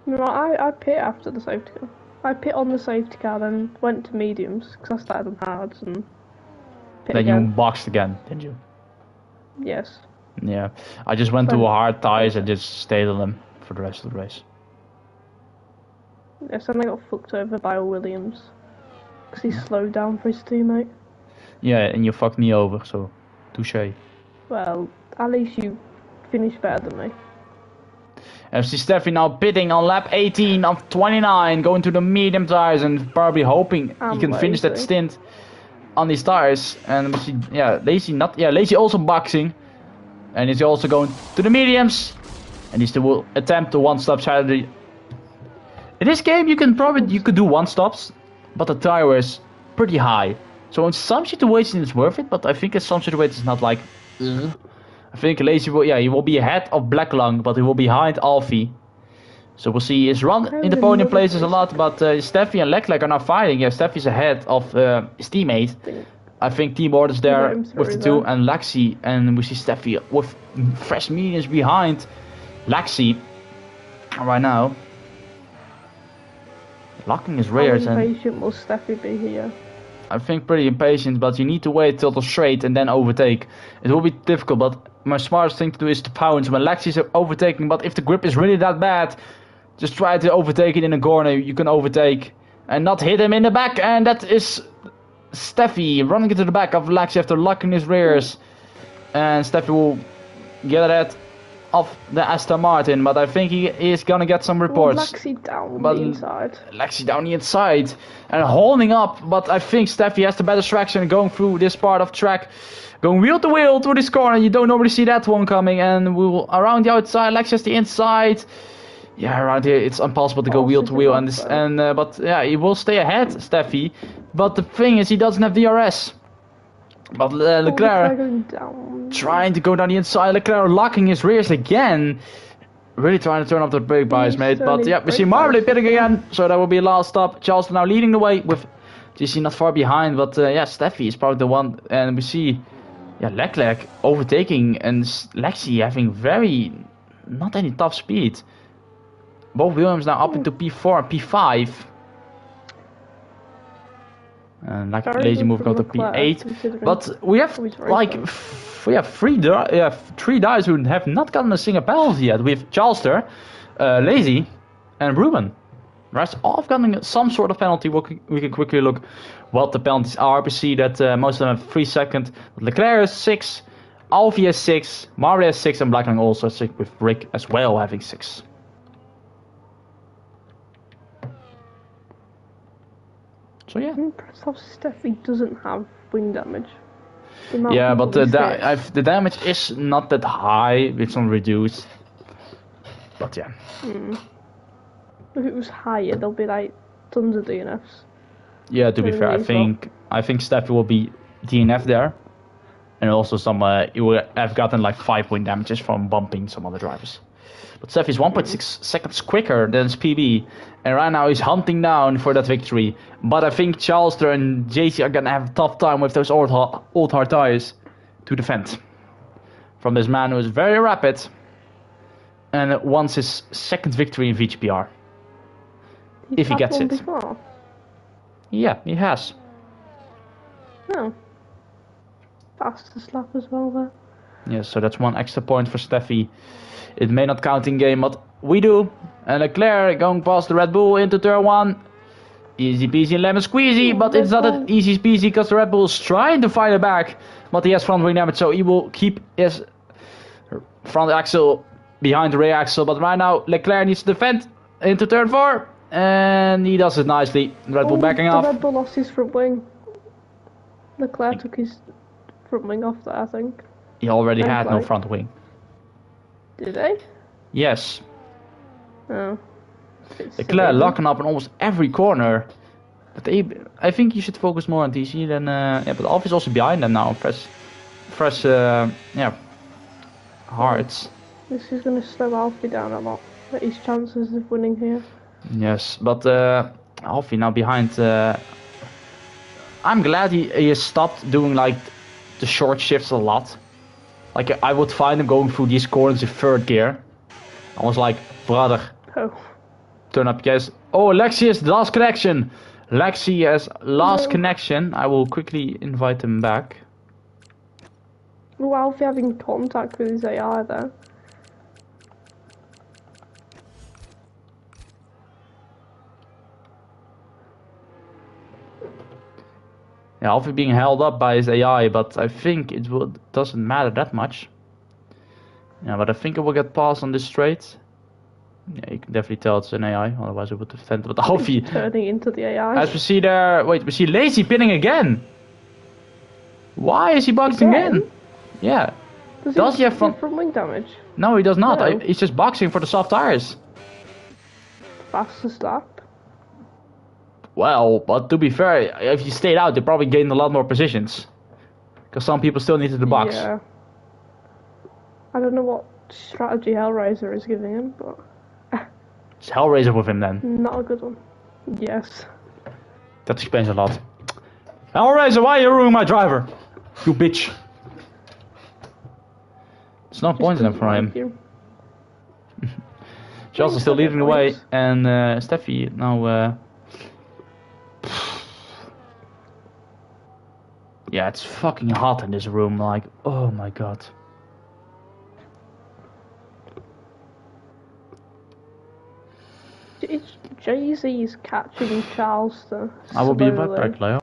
No, I pit after the safety car. I pit on the safety car, then went to mediums, because I started on hards, and pit Then again. you boxed again, didn't you? Yes. Yeah. I just went to hard tires and just stayed on them for the rest of the race. Yes, then I got fucked over by Williams. Because he slowed down for his teammate. Yeah, and you fucked me over, so touche. Well, at least you finished better than me. FC Steffi now pitting on lap 18 of 29, going to the medium tires and probably hoping he can finish that stint on these tires. And we see, Lazy also boxing, and he's also going to the mediums, and he still will attempt the one-stop strategy. In this game, you could do one-stops, but the tire wear is pretty high. So in some situations it's worth it, but I think in some situations it's not like. I think Lazy he will be ahead of Black Lung, but he will be behind Alfie. So we'll see his run in the podium places a lot, but Steffi and Leclerc are now fighting. Yeah, Steffi's ahead of his teammate. I think Team Order's there with the two, and Lexi, and we see Steffi with fresh mediums behind Lexi right now. Locking his rears. How impatient will Steffi be here? I think pretty impatient, but you need to wait till the straight and then overtake. It will be difficult, but my smartest thing to do is to pounce when Lexi's overtaking. But if the grip is really that bad, just try to overtake it in a corner. You can overtake and not hit him in the back. And that is Steffi running into the back of Lexi after locking his rears. And Steffi will get that off the Aston Martin, but I think he is gonna get some reports. Lexi down the inside. Lexi down the inside and holding up, but I think Steffi has the better traction going through this part of track. Going wheel to wheel through this corner, you don't normally see that one coming, and we will around the outside, Lexi has the inside. Yeah, around here it's impossible to go wheel to wheel, but yeah, he will stay ahead, Steffi. But the thing is, he doesn't have DRS. But Leclerc trying to go down the inside. Leclerc locking his rears again. Really trying to turn up the brake bias, mate. But yeah, we see Marbley pitting again. So that will be a last stop. Charles now leading the way with GC not far behind. But yeah, Steffi is probably the one. And we see Leclerc overtaking and Lexi having not any top speed. Both Williams now up into P4 and P5. And Lazy move go to P8, but we have three guys who have not gotten a single penalty yet. We have Charlester, Lazy, and Ruben. The rest all have gotten some sort of penalty. We can quickly look what the penalties are. We see that most of them have 3 seconds. Leclerc has 6, Alfie has 6, Marley has 6, and Blackling also has 6, with Rick as well having 6. So yeah. I'm impressed how Steffi doesn't have wing damage. Yeah, but the damage is not that high. It's not reduced. But yeah. If it was higher, there'll be like tons of DNFs. Yeah, to be fair, I think Steffi will be DNF there, and also you will have gotten like 5 wing damages from bumping some other drivers. But Steffi is 1.6 seconds quicker than his PB, and right now he's hunting down for that victory. But I think Charlester and JC are gonna have a tough time with those old hard tires to defend from this man who is very rapid and wants his second victory in VGPR. If he gets it. Before? Yeah, he has. No. Fastest lap as well there. Yeah, so that's 1 extra point for Steffi. It may not count in game, but we do. And Leclerc going past the Red Bull into turn 1. Easy peasy and lemon squeezy, but it's not an easy peasy because the Red Bull is trying to fight it back. But he has front wing damage, so he will keep his front axle behind the rear axle. But right now, Leclerc needs to defend into turn 4. And he does it nicely. Red Bull backing off. Red Bull lost his front wing. Leclerc took his front wing off there, I think. He already had no front wing. Did they? Yes. Oh. Leclerc locking up in almost every corner. But I think you should focus more on TC than yeah. But Alf is also behind them now. Fresh yeah, hearts. This is going to slow Alfie down a lot. But his chances of winning here. Yes, but Alfie now behind. I'm glad he has stopped doing like the short shifts a lot. Like I would find him going through these corners in third gear. I was like, brother, turn up guys. Oh, Lexi has the last connection. Lexi has last connection. I will quickly invite him back. Oh, Alfie having contact with his AI there. Yeah, Alfie being held up by his AI, but I think it doesn't matter that much. Yeah, but I think it will get past on this straight. Yeah, you can definitely tell it's an AI, otherwise it would have sent. But Alfie turning into the AI. As we see there, wait, we see Lazy pinning again. Why is he boxing in? Yeah. Does he have front wing damage? No, he does not. No. He's just boxing for the soft tires. Fastest lap. Well, but to be fair, if you stayed out, they probably gained a lot more positions. Because some people still needed the box. Yeah. I don't know what strategy Hellraiser is giving him, but... It's Hellraiser with him then. Not a good one. Yes. That explains a lot. Hellraiser, why are you ruining my driver? You bitch. It's not points enough for him. Charles still leading the way, and Steffi now... Yeah, it's fucking hot in this room, like, oh my god. It's Jay-Z's catching Charleston. I will be right back, Leo.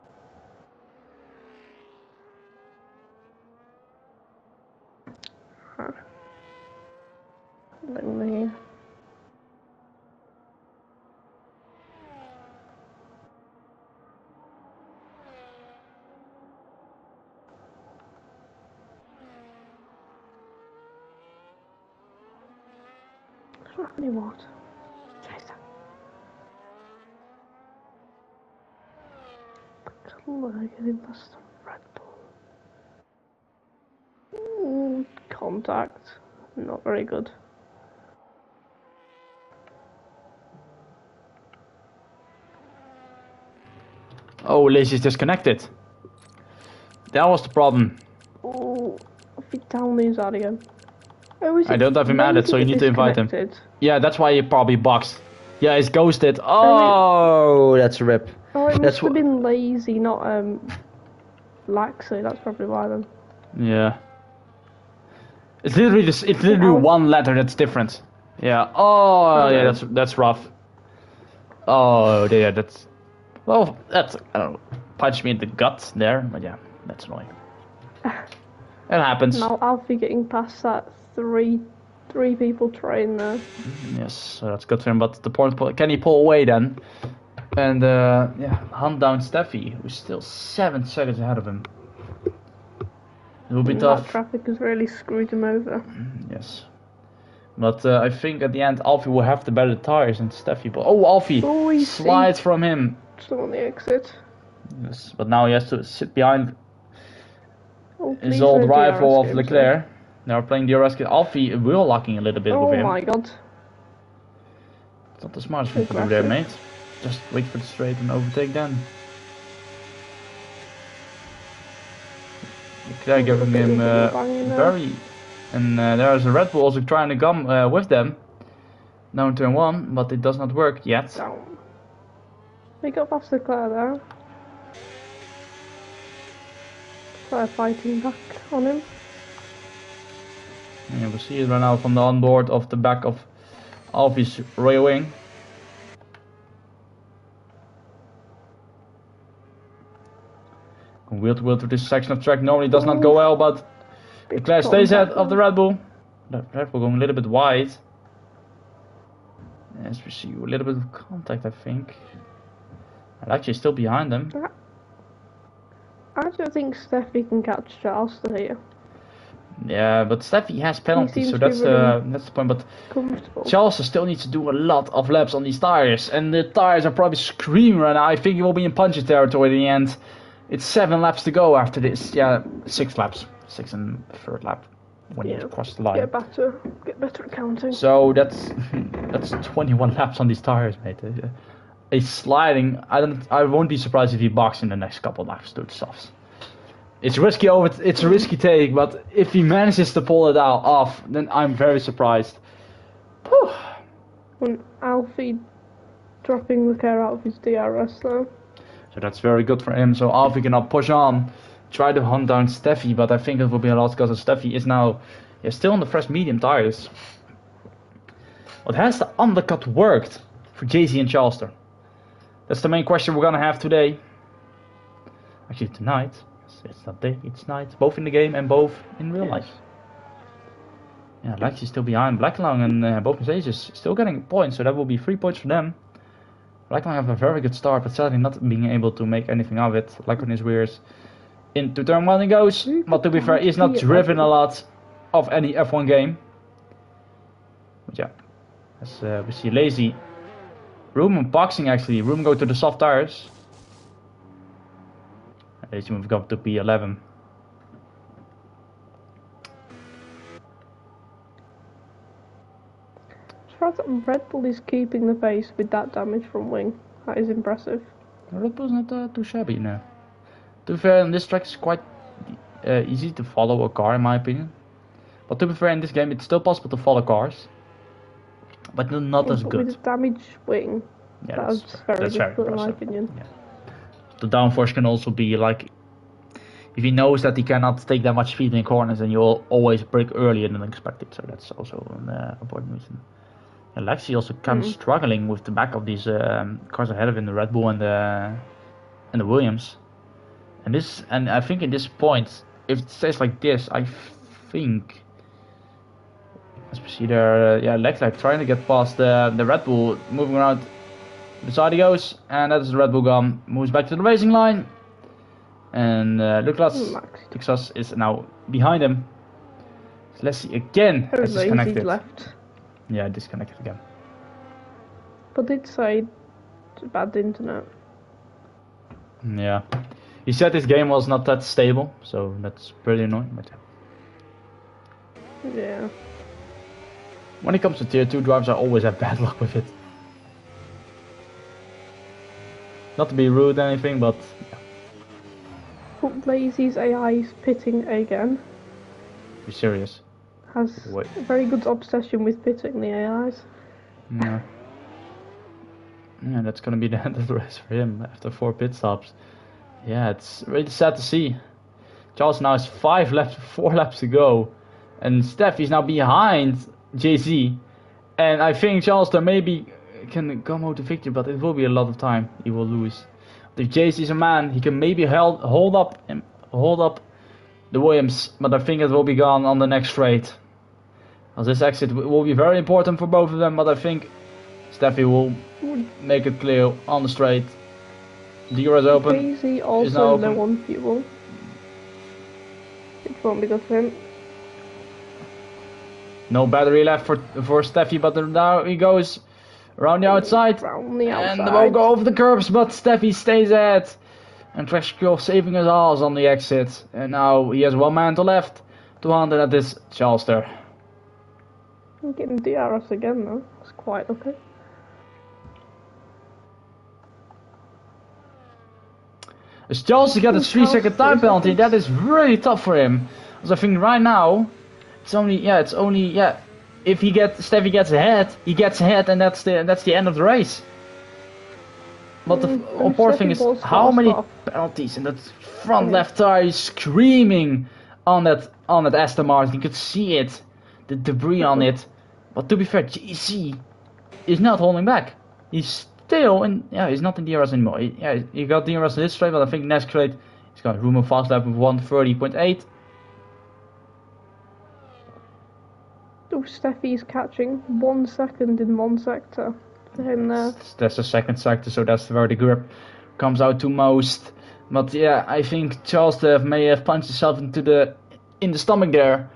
Lonely. Any what? Jason. Come on, getting past the Red Bull. Contact. Not very good. Oh, Lazy's disconnected. That was the problem. Oh, if he downloads that again. Oh, I don't have him added, so you need to invite him. Yeah, that's why he probably boxed. Yeah, he's ghosted. Oh, that's a rip. Oh, it must have been Lazy, not Laxy. That's probably why then. Yeah. It's literally one letter that's different. Yeah. Oh, yeah, that's rough. Oh, yeah, that's... Well, that's... I don't know. Punched me in the gut there, but yeah, that's annoying. It happens. Now Alfie getting past that three people train there. Yes, so that's good for him, but the point, can he pull away then? And yeah, hunt down Steffi, who's still 7 seconds ahead of him. It will be tough. That traffic has really screwed him over. Yes. But I think at the end Alfie will have the better tires than Steffi. But oh, Alfie slides from him. Still on the exit. Yes, but now he has to sit behind his old rival of Leclerc. They are playing DRS. Alfie wheel locking a little bit with him. Oh my god. It's not the smartest thing to do there, mate. Just wait for the straight and overtake then. Leclerc giving him very... And there is a Red Bull also trying to come with them. Now in turn 1, but it does not work yet. Down. They got past Leclerc there. They're fighting back on him. Yeah, we see it right now from the onboard of the back of Alfie's Royal Wing. Wheel to wheel through this section of track normally does not go well, but Leclerc stays ahead of the Red Bull. The Red Bull going a little bit wide. As we see a little bit of contact, I think. I'm actually still behind them. I don't think Steffi can catch Charleston here. Yeah, but Steffi has penalties, so seems to be that's the point. But comfortable. Charles still needs to do a lot of laps on these tires, and the tires are probably screaming right now. I think he will be in punches territory in the end. It's 7 laps to go after this. Yeah, 6 laps, 6 and third lap when you cross the line. Get better at counting. So that's 21 laps on these tires, mate. A sliding. I won't be surprised if he boxes in the next couple of laps to the softs. It's risky it's a risky take, but if he manages to pull it off, then I'm very surprised. Whew. When Alfie dropping the car out of his DRS though. So that's very good for him. So Alfie can now push on, try to hunt down Steffi, but I think it will be a lot because Steffi is now still on the fresh medium tires. But has the undercut worked for JC and Charleston? That's the main question we're gonna have today. Actually tonight. It's not day, it's night. Both in the game and both in real life. Yeah, Lexi's still behind Blacklang, and both Mercedes still getting points, so that will be 3 points for them. Blacklang have a very good start, but sadly not being able to make anything of it. Blacklang is rears into turn 1 he goes, but to be fair, he's not driven a lot of any F1 game. But yeah, as we see Lazy. Room and boxing actually. Room go to the soft tires. Lazy move up to P11. As far as Red Bull is keeping the pace with that damage from wing, that is impressive. Red Bull's not too shabby now. To be fair, this track is quite easy to follow a car in my opinion. But to be fair, in this game it's still possible to follow cars. But not as good. With the damage wing, that's very difficult in my opinion. Yeah. The downforce can also be like, if he knows that he cannot take that much speed in corners, then you'll always brake earlier than expected. So that's also an important reason. And Lexi also kind of struggling with the back of these cars ahead of him, the Red Bull and the Williams. And I think at this point, if it stays like this, I think, as we see there, Leclerc trying to get past the Red Bull, moving around. Beside he goes, and that is the Red Bull gun. Moves back to the racing line, and Luxas is now behind him. So let's see again. That's disconnected. Left. Yeah, disconnected again. But did say bad internet. Yeah, he said this game was not that stable, so that's pretty annoying. But yeah. When it comes to tier 2 drivers, I always have bad luck with it. Not to be rude or anything, but yeah. But Lazy's AI is pitting again. Be serious. Has a very good obsession with pitting the AIs. Yeah. Yeah, that's gonna be the end of the race for him after 4 pit stops. Yeah, it's really sad to see. Charles now has 4 laps to go, and Steffi's now behind JC, and I think Charles there maybe can come out to victory, but it will be a lot of time he will lose. If JC is a man, he can maybe hold up the Williams, but I think it will be gone on the next straight. As this exit will be very important for both of them, but I think Steffi will make it clear on the straight. The Euro is open. JC also low on fuel. It won't be good for him. No battery left for Steffi, but now he goes around the outside. Around the outside. And they won't go over the curbs, but Steffi stays ahead. And Trashkill saving his ass on the exit. And now he has 1 man to left to hunt, and that is Charles there. I'm getting DRS again though. It's quite okay. As Charles got a 3-second time penalty, that is really tough for him. Because I think right now, it's only if Steffi gets ahead, he gets ahead, and that's the end of the race. But the important thing is how many penalties, and that front left tire is screaming on that Aston Martin. You could see it, the debris on it. But to be fair, GC is not holding back. He's still he's not in DRS anymore. He got DRS in this straight, but I think next straight he's got room of fast lap with 1:30.8. Oh, Steffi's catching 1 second in 1 sector. That's the second sector, so that's where the grip comes out to most. But yeah, I think Charles may have punched himself in the stomach there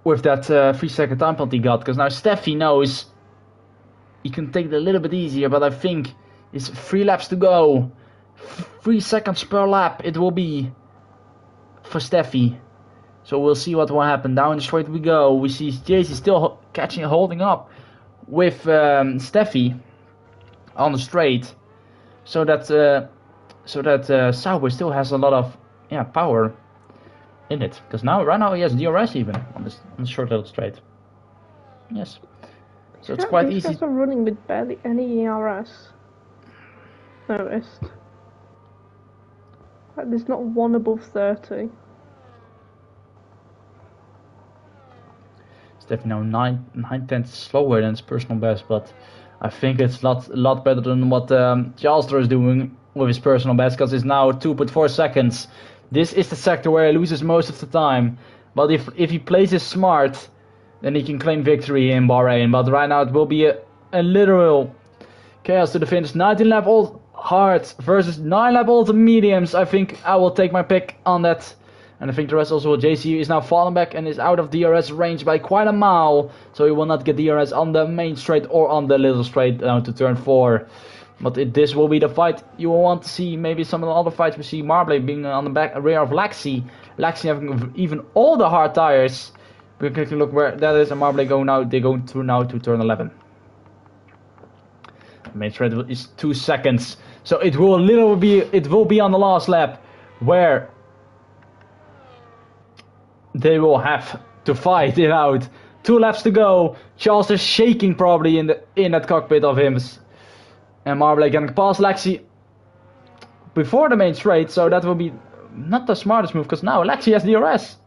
with that 3-second time penalty he got, because now Steffi knows he can take it a little bit easier, but I think it's 3 laps to go. 3 seconds per lap it will be for Steffi. So we'll see what will happen. Down the straight we go. We see JC still holding up with Steffi on the straight, so that Sauber still has a lot of power in it. Because right now he has DRS even on the short little straight. Yes. So it's quite easy. These guys are running with barely any ERS. Noticed. Like, there's not one above 30. It's definitely now 9/10 slower than his personal best, but I think it's a lot better than what Charleston is doing with his personal best, because it's now 2.4 seconds. This is the sector where he loses most of the time, but if he plays it smart, then he can claim victory in Bahrain. But right now it will be a literal chaos to the finish. 19 lap old hards versus 9 lap old mediums. I think I will take my pick on that. And I think the rest also, JC is now falling back and is out of DRS range by quite a mile. So he will not get DRS on the main straight or on the little straight down to turn 4. But this will be the fight you will want to see. Maybe some of the other fights we see Marble being on the rear of Laxi. Laxi having even all the hard tires. We can quickly look where that is, and Marble go now. They go through now to turn 11. The main straight is 2 seconds. So it will be on the last lap where they will have to fight it out. 2 laps to go. Charles is shaking probably in that cockpit of him. And Marble getting past Lexi before the main straight, so that will be not the smartest move, because now Lexi has DRS.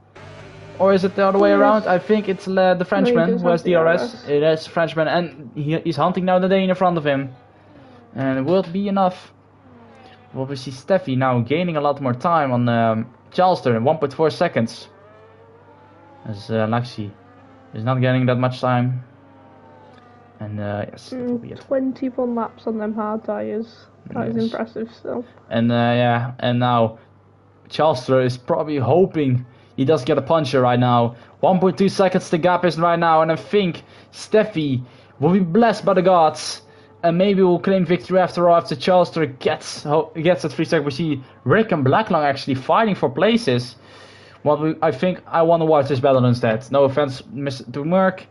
Or is it the other way around? I think it's the Frenchman who has DRS. It is Frenchman, and he's hunting now the Dane in front of him. And will it be enough? Well, we see Steffi now gaining a lot more time on Charleston, 1.4 seconds. As Lexi is not getting that much time. And yes, that will be it. 21 laps on them hard tyres. That is impressive still. And and now Charleston is probably hoping he does get a puncher right now. 1.2 seconds the gap is right now, and I think Steffi will be blessed by the gods. And maybe will claim victory after all, after Charleston gets at 3 seconds. We see Rick and Blacklong actually fighting for places. I think I want to watch this battle instead. No offense to Merck,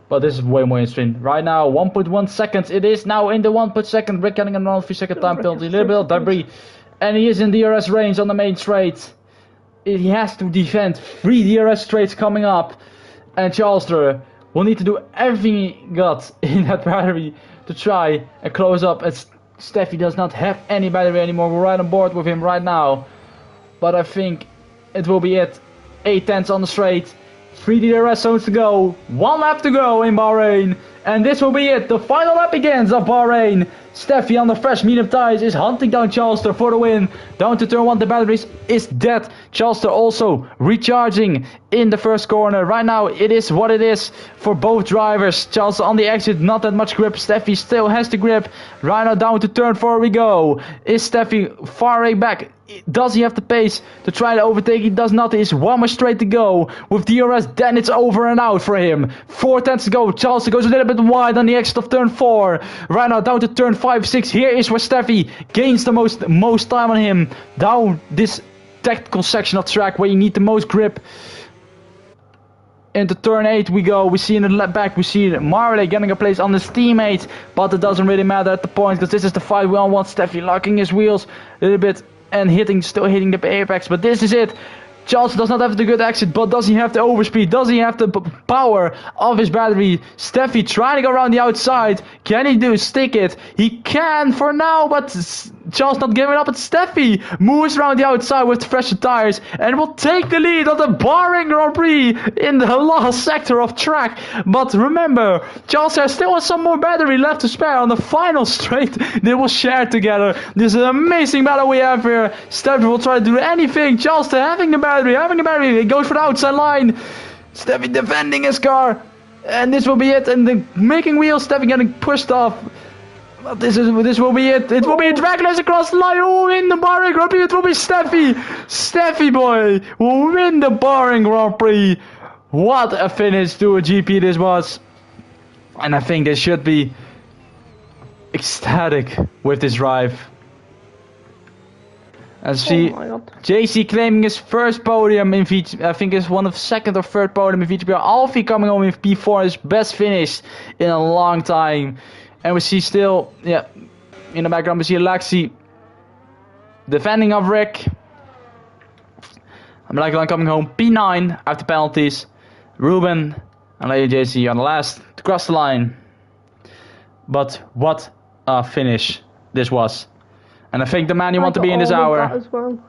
but this is way more interesting. Right now, 1.1 seconds. It is now in the 1 second. Rick getting another 3 second time penalty. A little bit of debris. And he is in DRS range on the main straight. He has to defend 3 DRS straights coming up. And Charleston will need to do everything he got in that battery to try and close up. As Steffi does not have any battery anymore. We're right on board with him right now. But I think it will be it. 8/10 on the straight. 3 DRS zones to go. 1 lap to go in Bahrain. And this will be it. The final lap begins of Bahrain. Steffi on the fresh medium tires is hunting down Charleston for the win. Down to turn 1, the batteries is dead. Charleston also recharging in the first corner. Right now it is what it is for both drivers. Charleston on the exit, not that much grip. Steffi still has the grip. Right now down to turn 4 we go. Is Steffi far way back? Does he have the pace to try to overtake? He does not. He's 1 more straight to go. With DRS, then it's over and out for him. 4/10 to go. Charleston goes a little bit wide on the exit of turn 4. Right now down to turn 5, 6. Here is where Steffi gains the most time on him. Down this tactical section of track where you need the most grip. Into turn 8 we go. We see in the back, we see Marley getting a place on his teammate. But it doesn't really matter at the point, because this is the fight we all want. Steffi locking his wheels a little bit and still hitting the apex. But this is it. Charles does not have the good exit, but does he have the overspeed? Does he have the power of his battery? Steffi trying to go around the outside. Can he stick it? He can for now, but Charles not giving up. It's Steffi moves around the outside with fresher tires and will take the lead of the Bahrain Grand Prix in the last sector of track. But remember, Charles has still some more battery left to spare on the final straight. They will share together. This is an amazing battle we have here. Steffi will try to do anything. Charles having the battery. He goes for the outside line. Steffi defending his car. And this will be it. And the making wheels, Steffi getting pushed off. But this will be it. It will be a drag race across the line. Who will win the Bahrain Grand Prix? It will be Steffi. Steffi boy will win the Bahrain Grand Prix. What a finish to a GP this was. And I think they should be ecstatic with this drive. As see, Oh my God. JC claiming his first podium in VG, I think it's one of second or third podium in VGPR. Alfie coming home with P4, his best finish in a long time. And we see still, yeah, in the background we see Alexi defending of Rick. Michael coming home P9 after penalties. Ruben and Lady JC on the last to cross the line. But what a finish this was. And I think the man you want to be in this hour as well.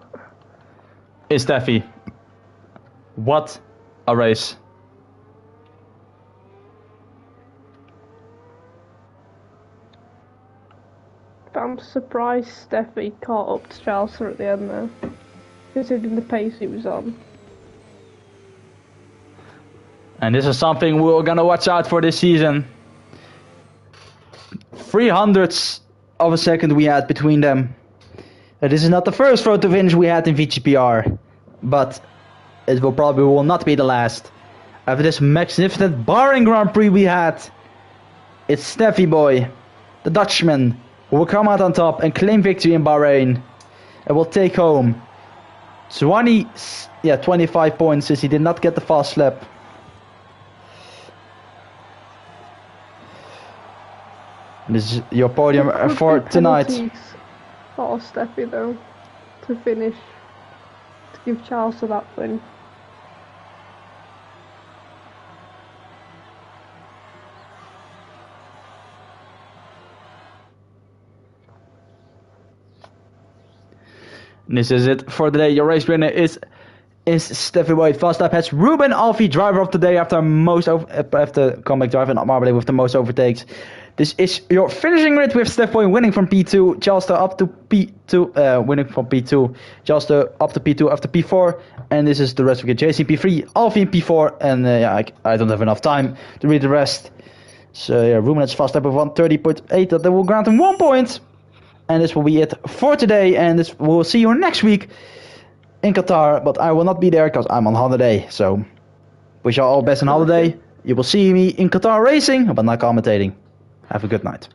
is Steffi. What a race. But I'm surprised Steffi caught up to Chelsea at the end there, considering the pace he was on. And this is something we're gonna watch out for this season. 300ths of a second we had between them. This is not the first photo finish we had in VGPR, but it will not be the last. After this magnificent Bahrain Grand Prix we had, it's Steffi boy, the Dutchman, who will come out on top and claim victory in Bahrain, and will take home 25 points since he did not get the fast lap. This is your podium for tonight. For Steffi though, to finish, to give Charles that win. This is it for today. Your race winner is Steffi White. Fast lap has Ruben Alfie, driver of the day after comeback driver and Marble with the most overtakes. This is your finishing grid with Steph Boy winning from P2, Chalster up to P2, winning from P2, Chalster up to P2 after P4, and this is the rest of it. JC P3, Alfie in P4, and I don't have enough time to read the rest. So yeah, Ruben has fast lap of 130.8, that will grant him 1 point. And this will be it for today, and we'll see you next week in Qatar, but I will not be there because I'm on holiday. So wish you all best on holiday. You will see me in Qatar racing, but not commentating. Have a good night.